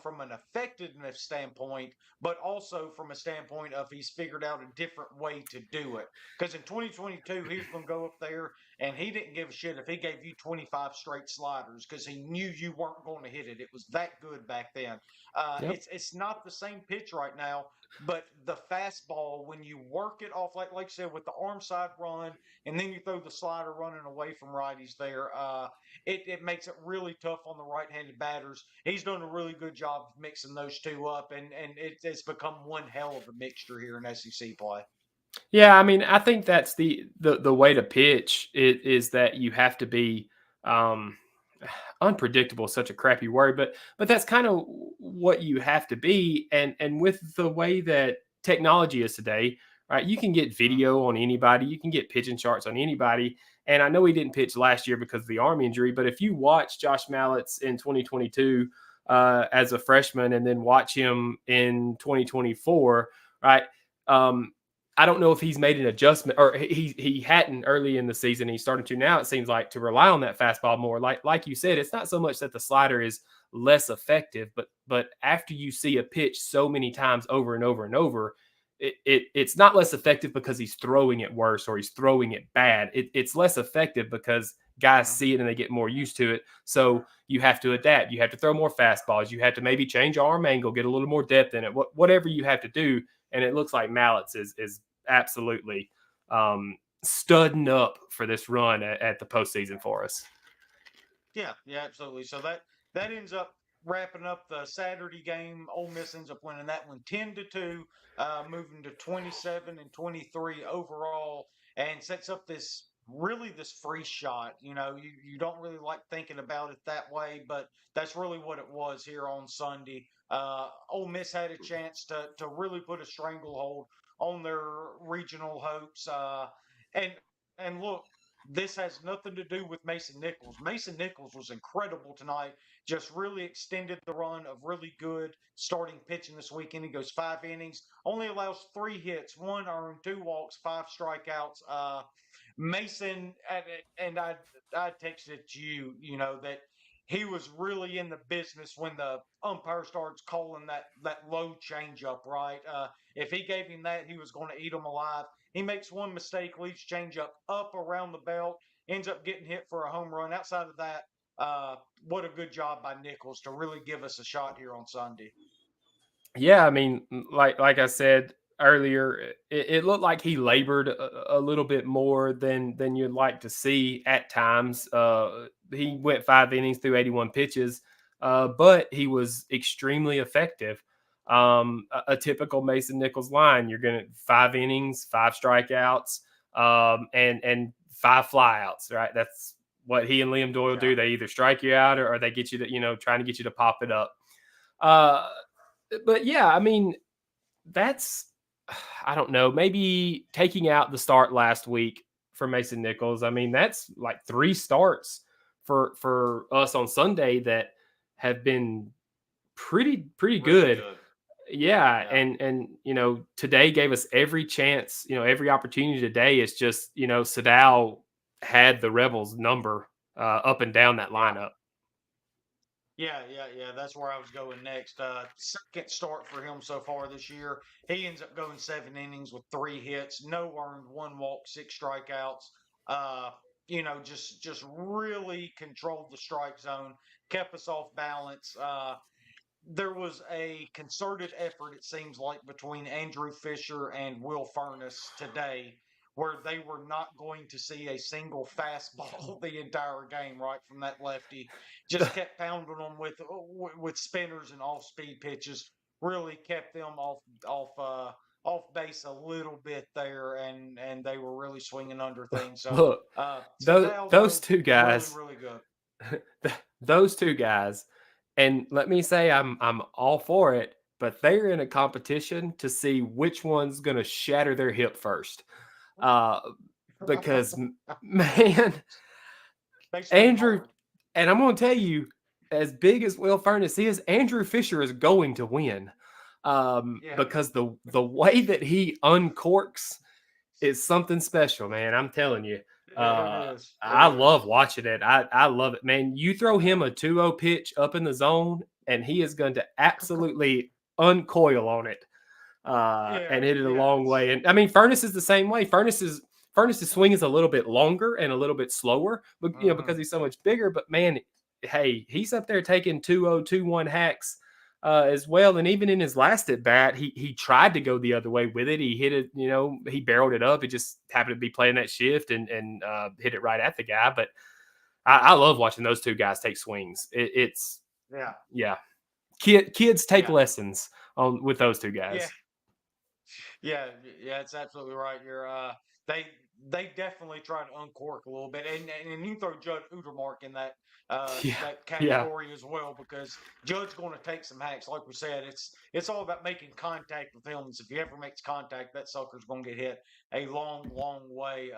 from an effectiveness standpoint, but also from a standpoint of he's figured out a different way to do it. Because in 2022, he was going to go up there and he didn't give a shit if he gave you 25 straight sliders because he knew you weren't going to hit it. It was that good back then. Yep. It's not the same pitch right now, but the fastball when you work it off, like you said, with the arm side run, and then you throw the slider running away from righties there. It makes it really tough on the right-handed batters. He's done a really good job of mixing those two up, and it's become one hell of a mixture here in SEC play. Yeah, I mean, I think that's the way to pitch is that you have to be um, unpredictable. Such a crappy word, but that's kind of what you have to be. And with the way that technology is today, right? You can get Mm-hmm. video on anybody, you can get pitching charts on anybody. And I know he didn't pitch last year because of the arm injury, but if you watch Josh Mallett's in 2022 as a freshman, and then watch him in 2024, right? Um, I don't know if he's made an adjustment or he hadn't early in the season. He's starting to now. It seems like to rely on that fastball more. Like you said, it's not so much that the slider is less effective, but after you see a pitch so many times over and over and over, it's not less effective because he's throwing it worse or he's throwing it bad. It's less effective because guys Mm-hmm. see it and they get more used to it. So you have to adapt. You have to throw more fastballs. You have to maybe change arm angle, get a little more depth in it. Whatever you have to do, and it looks like Mallett's is absolutely studding up for this run at the postseason for us. Yeah, yeah, absolutely. So that ends up wrapping up the Saturday game. Ole Miss ends up winning that one 10-2, moving to 27-23 overall, and sets up this free shot. You don't really like thinking about it that way, but that's really what it was here on Sunday. Ole Miss had a chance to really put a stranglehold on their regional hopes. And and look, this has nothing to do with Mason Nichols. Mason Nichols was incredible tonight. Just really extended the run of really good starting pitching this weekend. He goes 5 innings, only allows 3 hits, 1 earned, 2 walks, 5 strikeouts. Mason, and I texted you, that he was really in the business when the umpire starts calling that low changeup. Right, if he gave him that, he was going to eat him alive. He makes one mistake, leaves changeup up around the belt, ends up getting hit for a home run. Outside of that, what a good job by Nichols to really give us a shot here on Sunday. Yeah, I mean, like I said earlier, it looked like he labored a little bit more than you'd like to see at times. He went 5 innings through 81 pitches, but he was extremely effective. A typical Mason Nichols line: you're gonna 5 innings, 5 strikeouts, and 5 flyouts. Right? That's what he and Liam Doyle Yeah, do. They either strike you out or they get you to, trying to get you to pop it up. Uh, but yeah, I mean, that's I don't know, maybe taking out the start last week for Mason Nichols. I mean, that's like 3 starts for us on Sunday that have been pretty really good. good. Yeah, Yeah, and today gave us every chance, every opportunity today is just, Sadal had the Rebels number up and down that yeah. lineup. Yeah. That's where I was going next. Second start for him so far this year. He ends up going 7 innings with 3 hits, no earned, 1 walk, 6 strikeouts. Uh, just really controlled the strike zone, kept us off balance. There was a concerted effort, it seems like, between Andrew Fisher and Will Furness today, where they were not going to see a single fastball the entire game, right from that lefty. Just kept pounding them with spinners and off speed pitches. Really kept them off base a little bit there, and they were really swinging under things. So Look, Sadell those though, two really guys really good. those two guys, and let me say I'm all for it, but they're in a competition to see which one's going to shatter their hip first. Uh, because man, They swing Andrew, hard. and I'm going to tell you, as big as Will Furnace is, Andrew Fisher is going to win. Yeah. Because the way that he uncorks is something special, man. I'm telling you. It Uh, is. It I love is. watching it. I love it, man. You throw him a 2-0 pitch up in the zone, and he is going to absolutely uncoil on it Yeah. and hit it a Yeah. long way. And I mean, Furnace is the same way. Furnace's swing is a little bit longer and a little bit slower, but Hmm. because he's so much bigger. But man, hey, he's up there taking 2-0, 2-1 hacks as well. And even in his last at bat, he tried to go the other way with it. He hit it, he barreled it up. It just happened to be playing that shift and hit it right at the guy. But I love watching those two guys take swings. It's Yeah. yeah, kids take Yeah. lessons on with those two Yeah. guys. Yeah, it's absolutely right. They they definitely try to uncork a little bit, and you throw Judd Utermark in Yeah, that yeah, category as well because Judd's going to take some hacks. Like we said, it's all about making contact with him. So if he ever makes contact, that sucker's going to get hit a long way.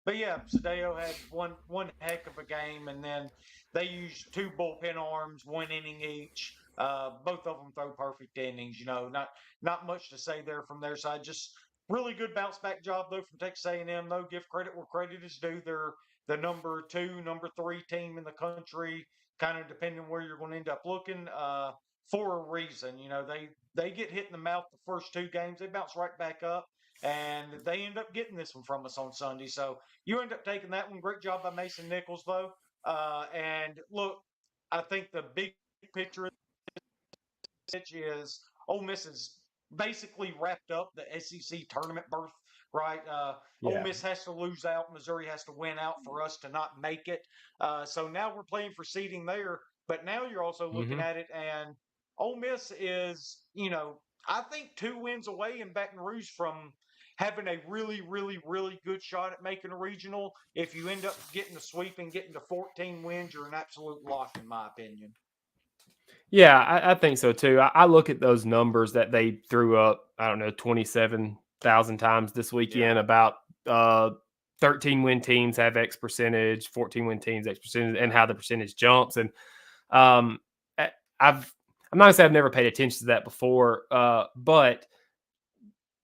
But yeah, Sadeo had one heck of a game, and then they used 2 bullpen arms, 1 inning each. Both of them throw perfect innings. Not much to say there from their side. Just really good bounce back job though from Texas A&M. Though give credit where credit is due. They're the number 2, number 3 team in the country, kind of depending where you're going to end up looking. For a reason, they get hit in the mouth the first 2 games, they bounce right back up, and they end up getting this one from us on Sunday. So you end up taking that one. Great job by Mason Nichols though. And look, I think the big picture is Ole Miss is basically wrapped up the SEC tournament berth, right? Ole yeah. Miss has to lose out, Missouri has to win out for us to not make it. So now we're playing for seeding there, but now you're also looking Hmm. at it, and Ole Miss is, I think 2 wins away in Baton Rouge from having a really good shot at making a regional. If you end up getting a sweep and getting to 14 wins, you're an absolute lock, in my opinion. Yeah, I think so too. I look at those numbers that they threw up, I don't know, 27,000 times this Yeah. weekend about uh, 13 win teams have X percentage, 14 win teams X percentage, and how the percentage jumps. And um, I- I'm not gonna say I've never paid attention to that before, but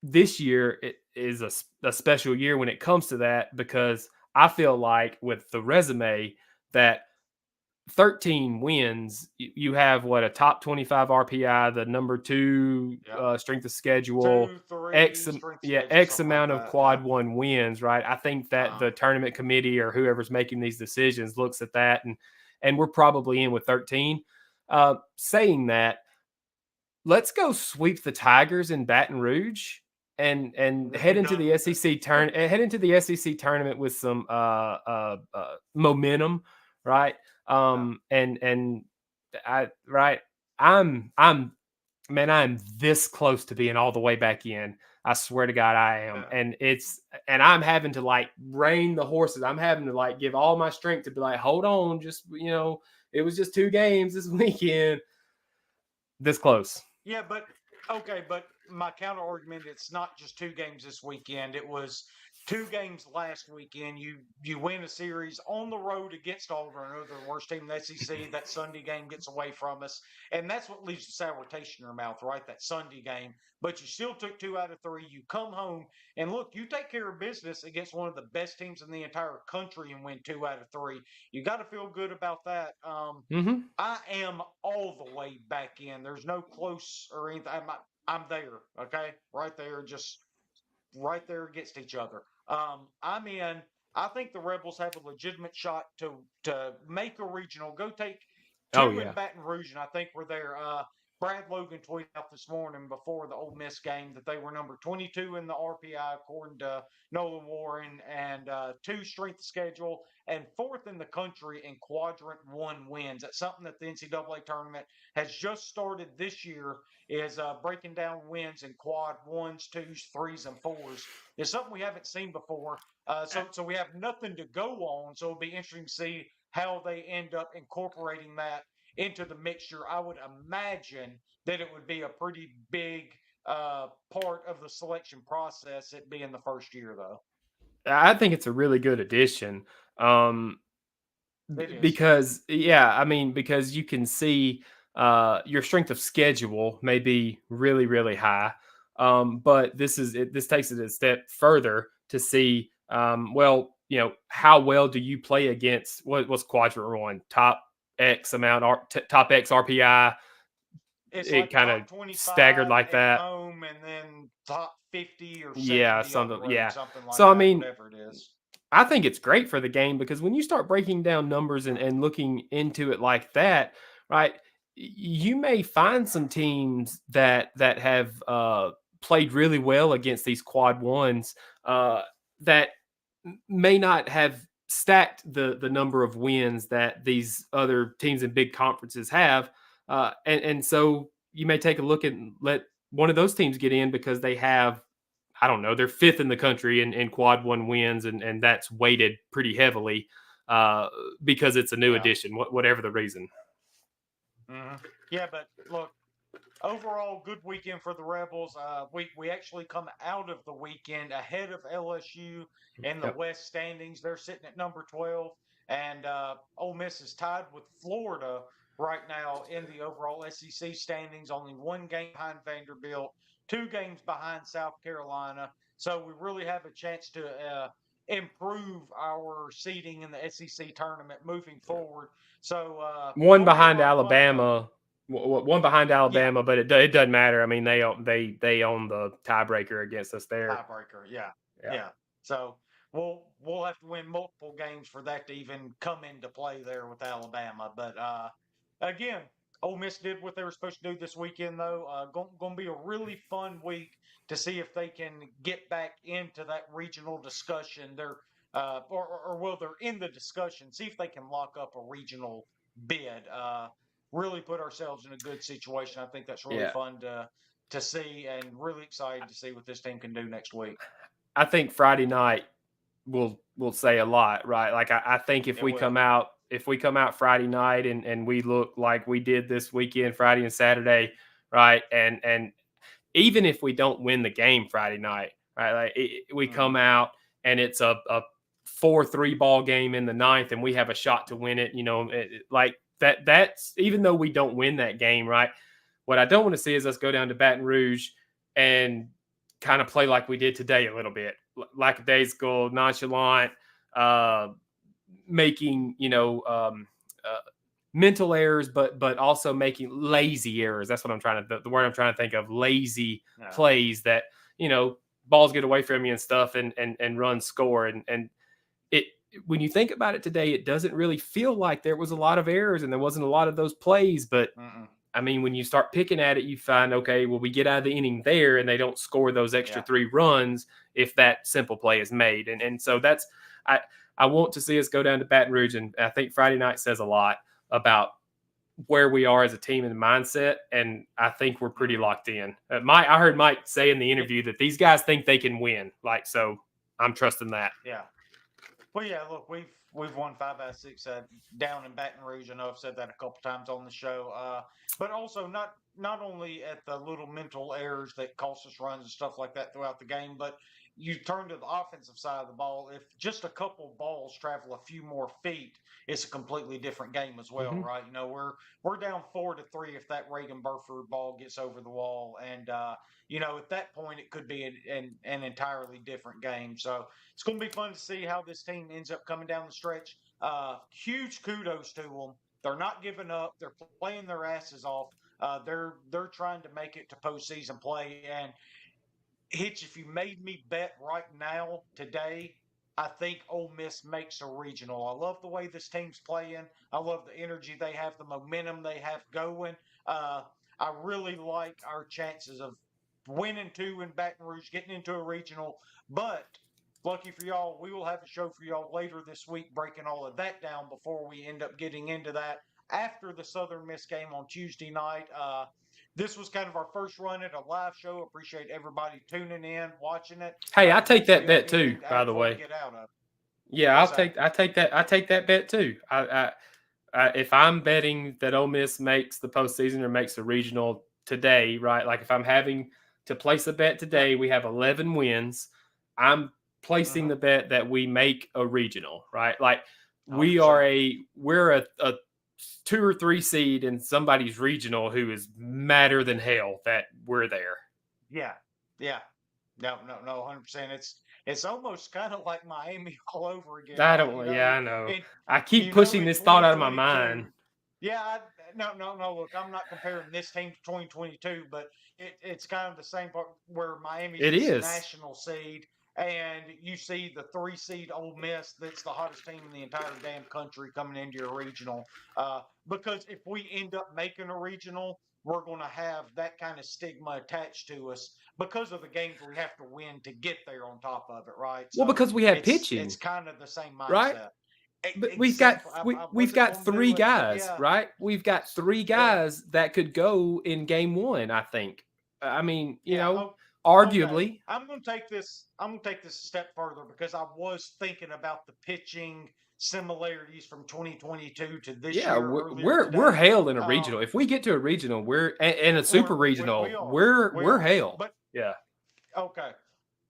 this year it is a special year when it comes to that because I feel like with the resume that 13 wins, you have what, a top 25 RPI, the number 2 Yep. strength of schedule, 2, 3 strength schedule, X something like amount of that. Yeah. quad 1 wins, right? I think that the tournament committee or whoever's making these decisions looks at that, and we're probably in with 13. Saying that, let's go sweep the Tigers in Baton Rouge and Be done with it. head into the SEC tournament with some momentum, right? Yeah. And I right, I'm man, I'm this close to being all the way back in. I swear to God, I am, Yeah. and I'm having to like rein the horses. I'm having to like give all my strength to be like, hold on, just it was just 2 games this weekend. This close. Yeah, but okay, but my counter argument, it's not just 2 games this weekend. It was 2 games last weekend. You win a series on the road against Auburn, the worst team in the SEC. That Sunday game gets away from us, and that's what leaves the sour taste in your mouth, right? That Sunday game. But you still took 2 out of 3. You come home and look, you take care of business against one of the best teams in the entire country and win 2 out of 3. You got to feel good about that. Mm-hmm. I am all the way back in. There's no close or anything. I'm there. Okay, right there, just right there against each other. I'm in. I think the Rebels have a legitimate shot to make a regional. Go take Oh 2 in yeah. Baton Rouge, and I think we're there. Brad Logan tweeted out this morning before the Ole Miss game that they were number 22 in the RPI according to Nolan Warren, and 2 strength of schedule, and 4th in the country in quadrant 1 wins. That's something that the NCAA tournament has just started this year, is breaking down wins in quad 1s, 2s, 3s, and 4s. It's something we haven't seen before. So we have nothing to go on. So it'll be interesting to see how they end up incorporating that into the mixture. I would imagine that it would be a pretty big part of the selection process, it being the first year, though. I think it's a really good addition. Um, It is. because yeah, I mean, because you can see your strength of schedule may be really, really high. But this takes it a step further to see well, how well do you play against what's quadrant 1? Top X amount top X RPI. It's It like kind of top staggered 25 like at that. home and then top 50 or Yeah, 70 on the something. road, Yeah. something So like I that, mean, whatever it is. I think it's great for the game because when you start breaking down numbers and looking into it like that, right? You may find some teams that have played really well against these quad ones that may not have stacked the number of wins that these other teams in big conferences have, and so you may take a look and let one of those teams get in because they have, I don't know, they're 5th in the country in quad 1 wins, and that's weighted pretty heavily uh, because it's a new Yeah. addition, whatever the reason. Hmm. Yeah, but look, overall, good weekend for the Rebels. We actually come out of the weekend ahead of LSU in the Yep. West standings. They're sitting at number 12, and Ole Miss is tied with Florida right now in the overall SEC standings. Only 1 game behind Vanderbilt, 2 games behind South Carolina. So we really have a chance to improve our seeding in the SEC tournament moving forward. So One going to be a behind lot of fun, though. Alabama, one behind Yeah, Alabama, but it doesn't matter. I mean, they own the tiebreaker against us there. tiebreaker. Yeah, Yeah. yeah. So we'll have to win multiple games for that to even come into play there with Alabama. But again, Ole Miss did what they were supposed to do this weekend, though. Going to be a really fun week to see if they can get back into that regional discussion. Or well, they're in the discussion. See if they can lock up a regional bid. Really put ourselves in a good situation. I think that's really Yeah. fun to see, and really excited to see what this team can do next week. I think Friday night will say a lot, right? Like I think It will. if we come out Friday night and we look like we did this weekend, Friday and Saturday, right? And even if we don't win the game Friday night, right? Like we Mm-hmm. come out and it's a 4-3 ball game in the ninth, and we have a shot to win it. Like that. That's even though we don't win that game, right? What I don't want to see is us go down to Baton Rouge and kind of play like we did today a little bit, lackadaisical, nonchalant, uh, making mental errors, but also making lazy errors. That's what I'm trying to the word I'm trying to think of. Lazy plays that balls get away from you and stuff, and run score and it. When you think about it today, it doesn't really feel like there was a lot of errors and there wasn't a lot of those plays, but. I mean, when you start picking at it, you find, okay, well, we get out of the inning there and they don't score those extra 3 runs if that simple play is made. And so that's I want to see us go down to Baton Rouge, and I think Friday night says a lot about where we are as a team and the mindset, and I think we're pretty locked in. I heard Mike say in the interview that these guys think they can win, so I'm trusting that. Yeah. Well, yeah. Look, we've won 5 out of 6 down in Baton Rouge. I know I've said that a couple times on the show, but also not only at the little mental errors that cost us runs and stuff like that throughout the game, but you turn to the offensive side of the ball. If just a couple balls travel a few more feet, it's a completely different game as well, right? We're down 4-3 if that Reagan Burford ball gets over the wall, and at that point it could be an entirely different game. So it's going to be fun to see how this team ends up coming down the stretch. Huge kudos to them. They're not giving up. They're playing their asses off. They're trying to make it to postseason play. And Hitch, if you made me bet right now today, I think Ole Miss makes a regional. I love the way this team's playing. I love the energy they have, the momentum they have going. I really like our chances of winning 2 in Baton Rouge, getting into a regional. But lucky for y'all, we will have a show for y'all later this week breaking all of that down before we end up getting into that after the Southern Miss game on Tuesday night. This was kind of our first run at a live show. Appreciate everybody tuning in, watching it. Hey, I take that bet too, by the way. Yeah, I take that bet too. If I'm betting that Ole Miss makes the postseason or makes the regional today, right? Like if I'm having to place a bet today, we have 11 wins. I'm placing the bet that we make a regional, right? Like we're a 2 or 3 seed in somebody's regional who is madder than hell that we're there. Yeah. No, 100%. It's almost kind of like Miami all over again. I know. I keep pushing this thought out of my mind. Yeah, no. Look, I'm not comparing this team to 2022, but it's kind of the same part where Miami's the national seed, and you see the 3 seed Ole Miss that's the hottest team in the entire damn country coming into your regional. Because if we end up making a regional, we're going to have that kind of stigma attached to us because of the games we have to win to get there on top of it, right? Well, because we have pitching. It's kind of the same mindset. Right? But we've got 3 guys, right? We've got 3 guys that could go in game 1, I think. I mean, arguably. Okay. I'm going to take this a step further because I was thinking about the pitching similarities from 2022 to this year. We're hailed in a regional. If we get to a regional, we're in a super regional. We're hailed. But yeah. Okay.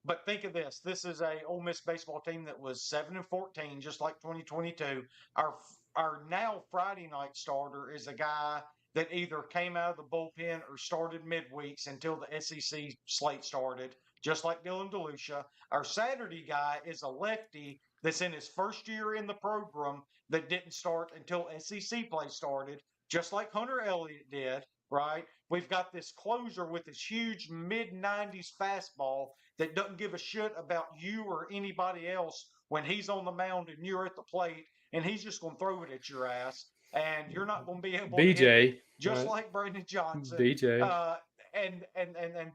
But think of this. This is a Ole Miss baseball team that was 7-14, just like 2022. Our now Friday night starter is a guy that either came out of the bullpen or started midweeks until the SEC slate started, just like Dylan DeLucia. Our Saturday guy is a lefty that's in his first year in the program that didn't start until SEC play started, just like Hunter Elliott did, right? We've got this closer with this huge mid-90s fastball that doesn't give a shit about you or anybody else when he's on the mound and you're at the plate, and he's just going to throw it at your ass, and you're not going to be able to hit it, just like Brandon Johnson. BJ. And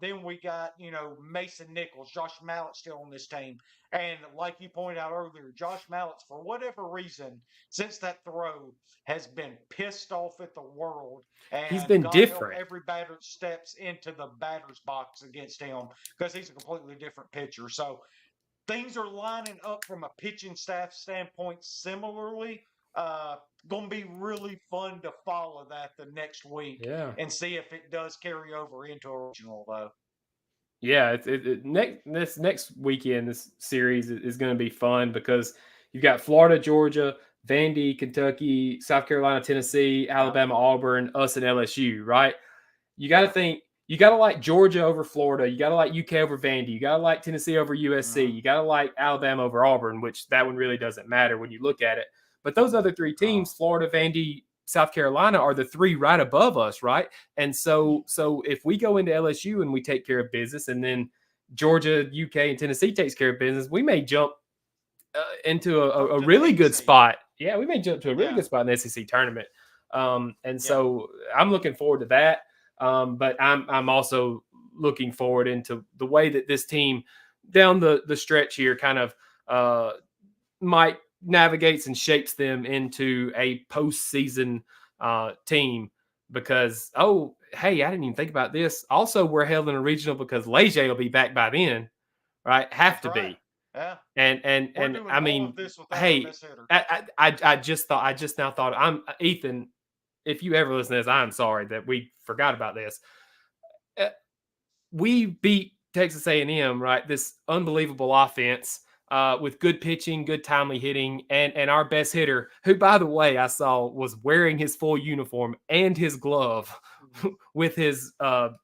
then we got, Mason Nichols, Josh Mallett still on this team. And like you pointed out earlier, Josh Mallett, for whatever reason, since that throw, has been pissed off at the world. And he's been different. Every batter steps into the batter's box against him because he's a completely different pitcher. So things are lining up from a pitching staff standpoint similarly. Going to be really fun to follow that the next week and see if it does carry over into a regional, though. Yeah, this next weekend, this series is going to be fun because you've got Florida, Georgia, Vandy, Kentucky, South Carolina, Tennessee, Alabama, Auburn, us, and LSU, right? You got to think, you got to like Georgia over Florida. You got to like UK over Vandy. You got to like Tennessee over USC. You got to like Alabama over Auburn, which that one really doesn't matter when you look at it. But those other 3 teams, Florida, Vandy, South Carolina are the three right above us, right? And so if we go into LSU and we take care of business, and then Georgia, UK, and Tennessee takes care of business, we may jump into Up a to the really eighth good seed. spot. Yeah, we may jump to a really Yeah. good spot in the SEC tournament. And Yeah. so I'm looking forward to that. But I'm also looking forward into the way that this team down the stretch here kind of might navigates and shapes them into a postseason team. Because hey, I didn't even think about this. Also, we're held in a regional because Leger will be back by then, right? Have That's to right. be. Yeah. We're And doing I all mean, of this without our hey, miss hitter. I just now thought I'm Ethan. If you ever listen to this, I'm sorry that we forgot about this. Uh, we beat Texas A&M, right? This unbelievable offense with good pitching, good timely hitting, and our best hitter, who, by the way, I saw was wearing his full uniform and his glove with his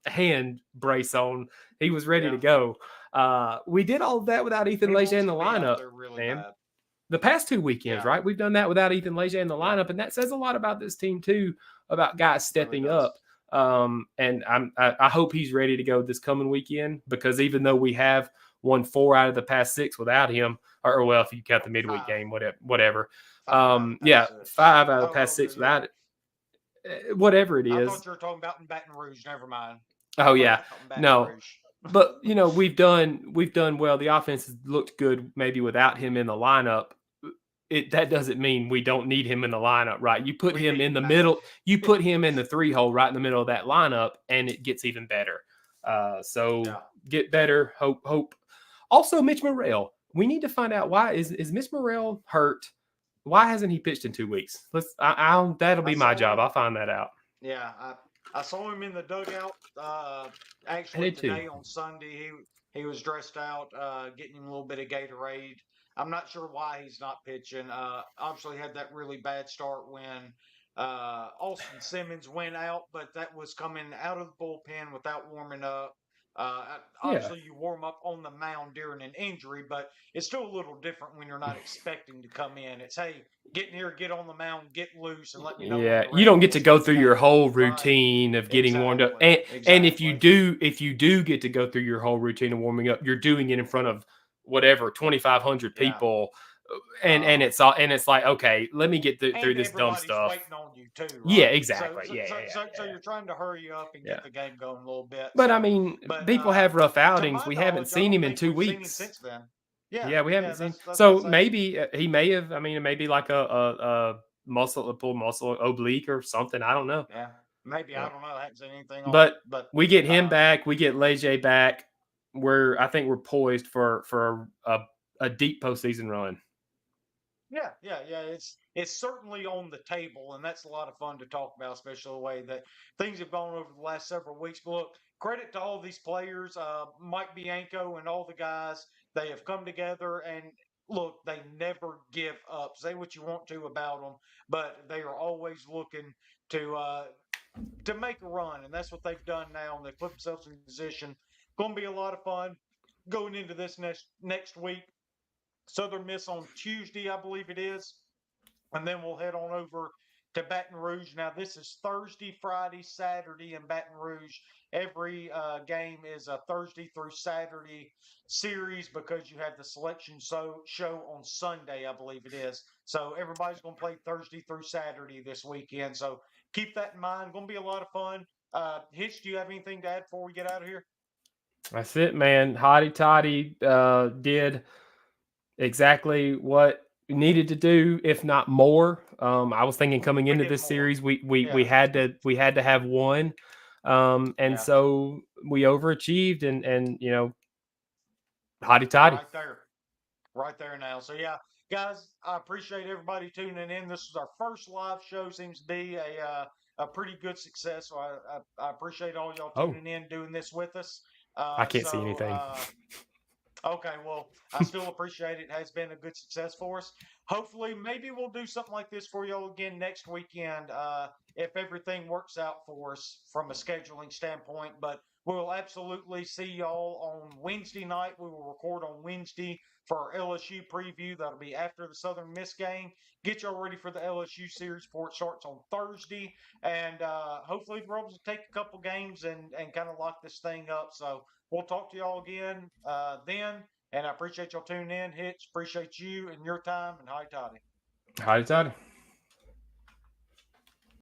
hand brace on. He was ready to Yeah. go. We did all of that without Ethan He Leger wants in the to be out lineup, there really man. bad. The past 2 weekends, Yeah. right? We've done that without Ethan Leger in the Yeah. lineup, and that says a lot about this team too, about guys Really stepping does. up. And I hope he's ready to go this coming weekend, because even though we have won 4 out of the past 6 without him, or well, if you count the midweek Five. game, whatever. 5 out of the Yeah, past 6. 5 out of the Oh, past okay. 6 Yeah. without it. Whatever it I is. thought you were talking about in Baton Rouge. Never mind. Oh Put yeah, out in Baton no, Rouge. but we've done well. The offense has looked good maybe without him in the lineup. That doesn't mean we don't need him in the lineup, right? You put We him need in him the back. middle, you put him in the 3 hole right in the middle of that lineup, and it gets even better. So Yeah. get better. Hope. Also, Mitch Morrell. We need to find out why is Mitch Morrell hurt? Why hasn't he pitched in 2 weeks? That'll I be my saw job. him. I'll find that out. Yeah, I saw him in the dugout. I Actually did too. today on Sunday, he was dressed out, getting him a little bit of Gatorade. I'm not sure why he's not pitching. Obviously had that really bad start when Austin Simmons went out, but that was coming out of the bullpen without warming up. Yeah. Obviously, you warm up on the mound during an injury, but it's still a little different when you're not expecting to come in. It's, hey, get in here, get on the mound, get loose, and let me know when Yeah, you're you ready don't to get to start go the through your game. whole Right. routine of getting warmed up. Exactly. And Exactly. if you do get to go through your whole routine of warming up, you're doing it in front of whatever 2,500 Yeah. people, and Uh, it's like, okay, let me get through and this dumb everybody's stuff. waiting on you too, Yeah, right? So exactly. so Yeah, so yeah, so, so yeah, you're trying to hurry up and yeah. get the game going a little bit. But I So, mean, but people have rough to outings. my We haven't knowledge, I seen don't him in think two we've seen him weeks. since then. Yeah. Yeah, we haven't Yeah. seen. That's what I So say. maybe he may have. I mean, it may be like a muscle, a pulled muscle oblique or something. I don't know. Yeah. Maybe I Yeah. don't know. I haven't seen anything on it, But but we get him uh, back. We get Leger back. I think we're poised for a deep postseason run. yeah. It's certainly on the table, and that's a lot of fun to talk about, especially the way that things have gone over the last several weeks. But look, credit to all these players, Mike Bianco and all the guys. They have come together, and look, they never give up. Say what you want to about them, but they are always looking to make a run, and that's what they've done now. And they put themselves in position. Going to be a lot of fun going into this next week. Southern Miss on Tuesday, I believe it is. And then we'll head on over to Baton Rouge. Now, this is Thursday, Friday, Saturday in Baton Rouge. Every game is a Thursday through Saturday series because you have the selection show on Sunday, I believe it is. So everybody's going to play Thursday through Saturday this weekend. So keep that in mind. Going to be a lot of fun. Hitch, do you have anything to add before we get out of here? That's it, man. Hottie Toddy did exactly what we needed to do, if not more. I was thinking coming We into did this more. series, we Yeah. had to have one, and Yeah. so we overachieved, and Hottie Toddy. Right there. Right there now. So yeah, guys, I appreciate everybody tuning in. This is our first live show. Seems to be a pretty good success. So I appreciate all y'all Oh, tuning in, doing this with us. I can't see anything. Okay, well, I still appreciate it. It has been a good success for us. Hopefully, maybe we'll do something like this for y'all again next weekend if everything works out for us from a scheduling standpoint. But We'll absolutely see y'all on Wednesday night. We will record on Wednesday for our LSU preview. That'll be after the Southern Miss game. Get y'all ready for the LSU series before it starts on Thursday. And hopefully the Rebs will take a couple games and kind of lock this thing up. So we'll talk to y'all again then. And I appreciate y'all tuning in. Hitch, appreciate you and your time. And hi, Toddy. Howdy, Toddy.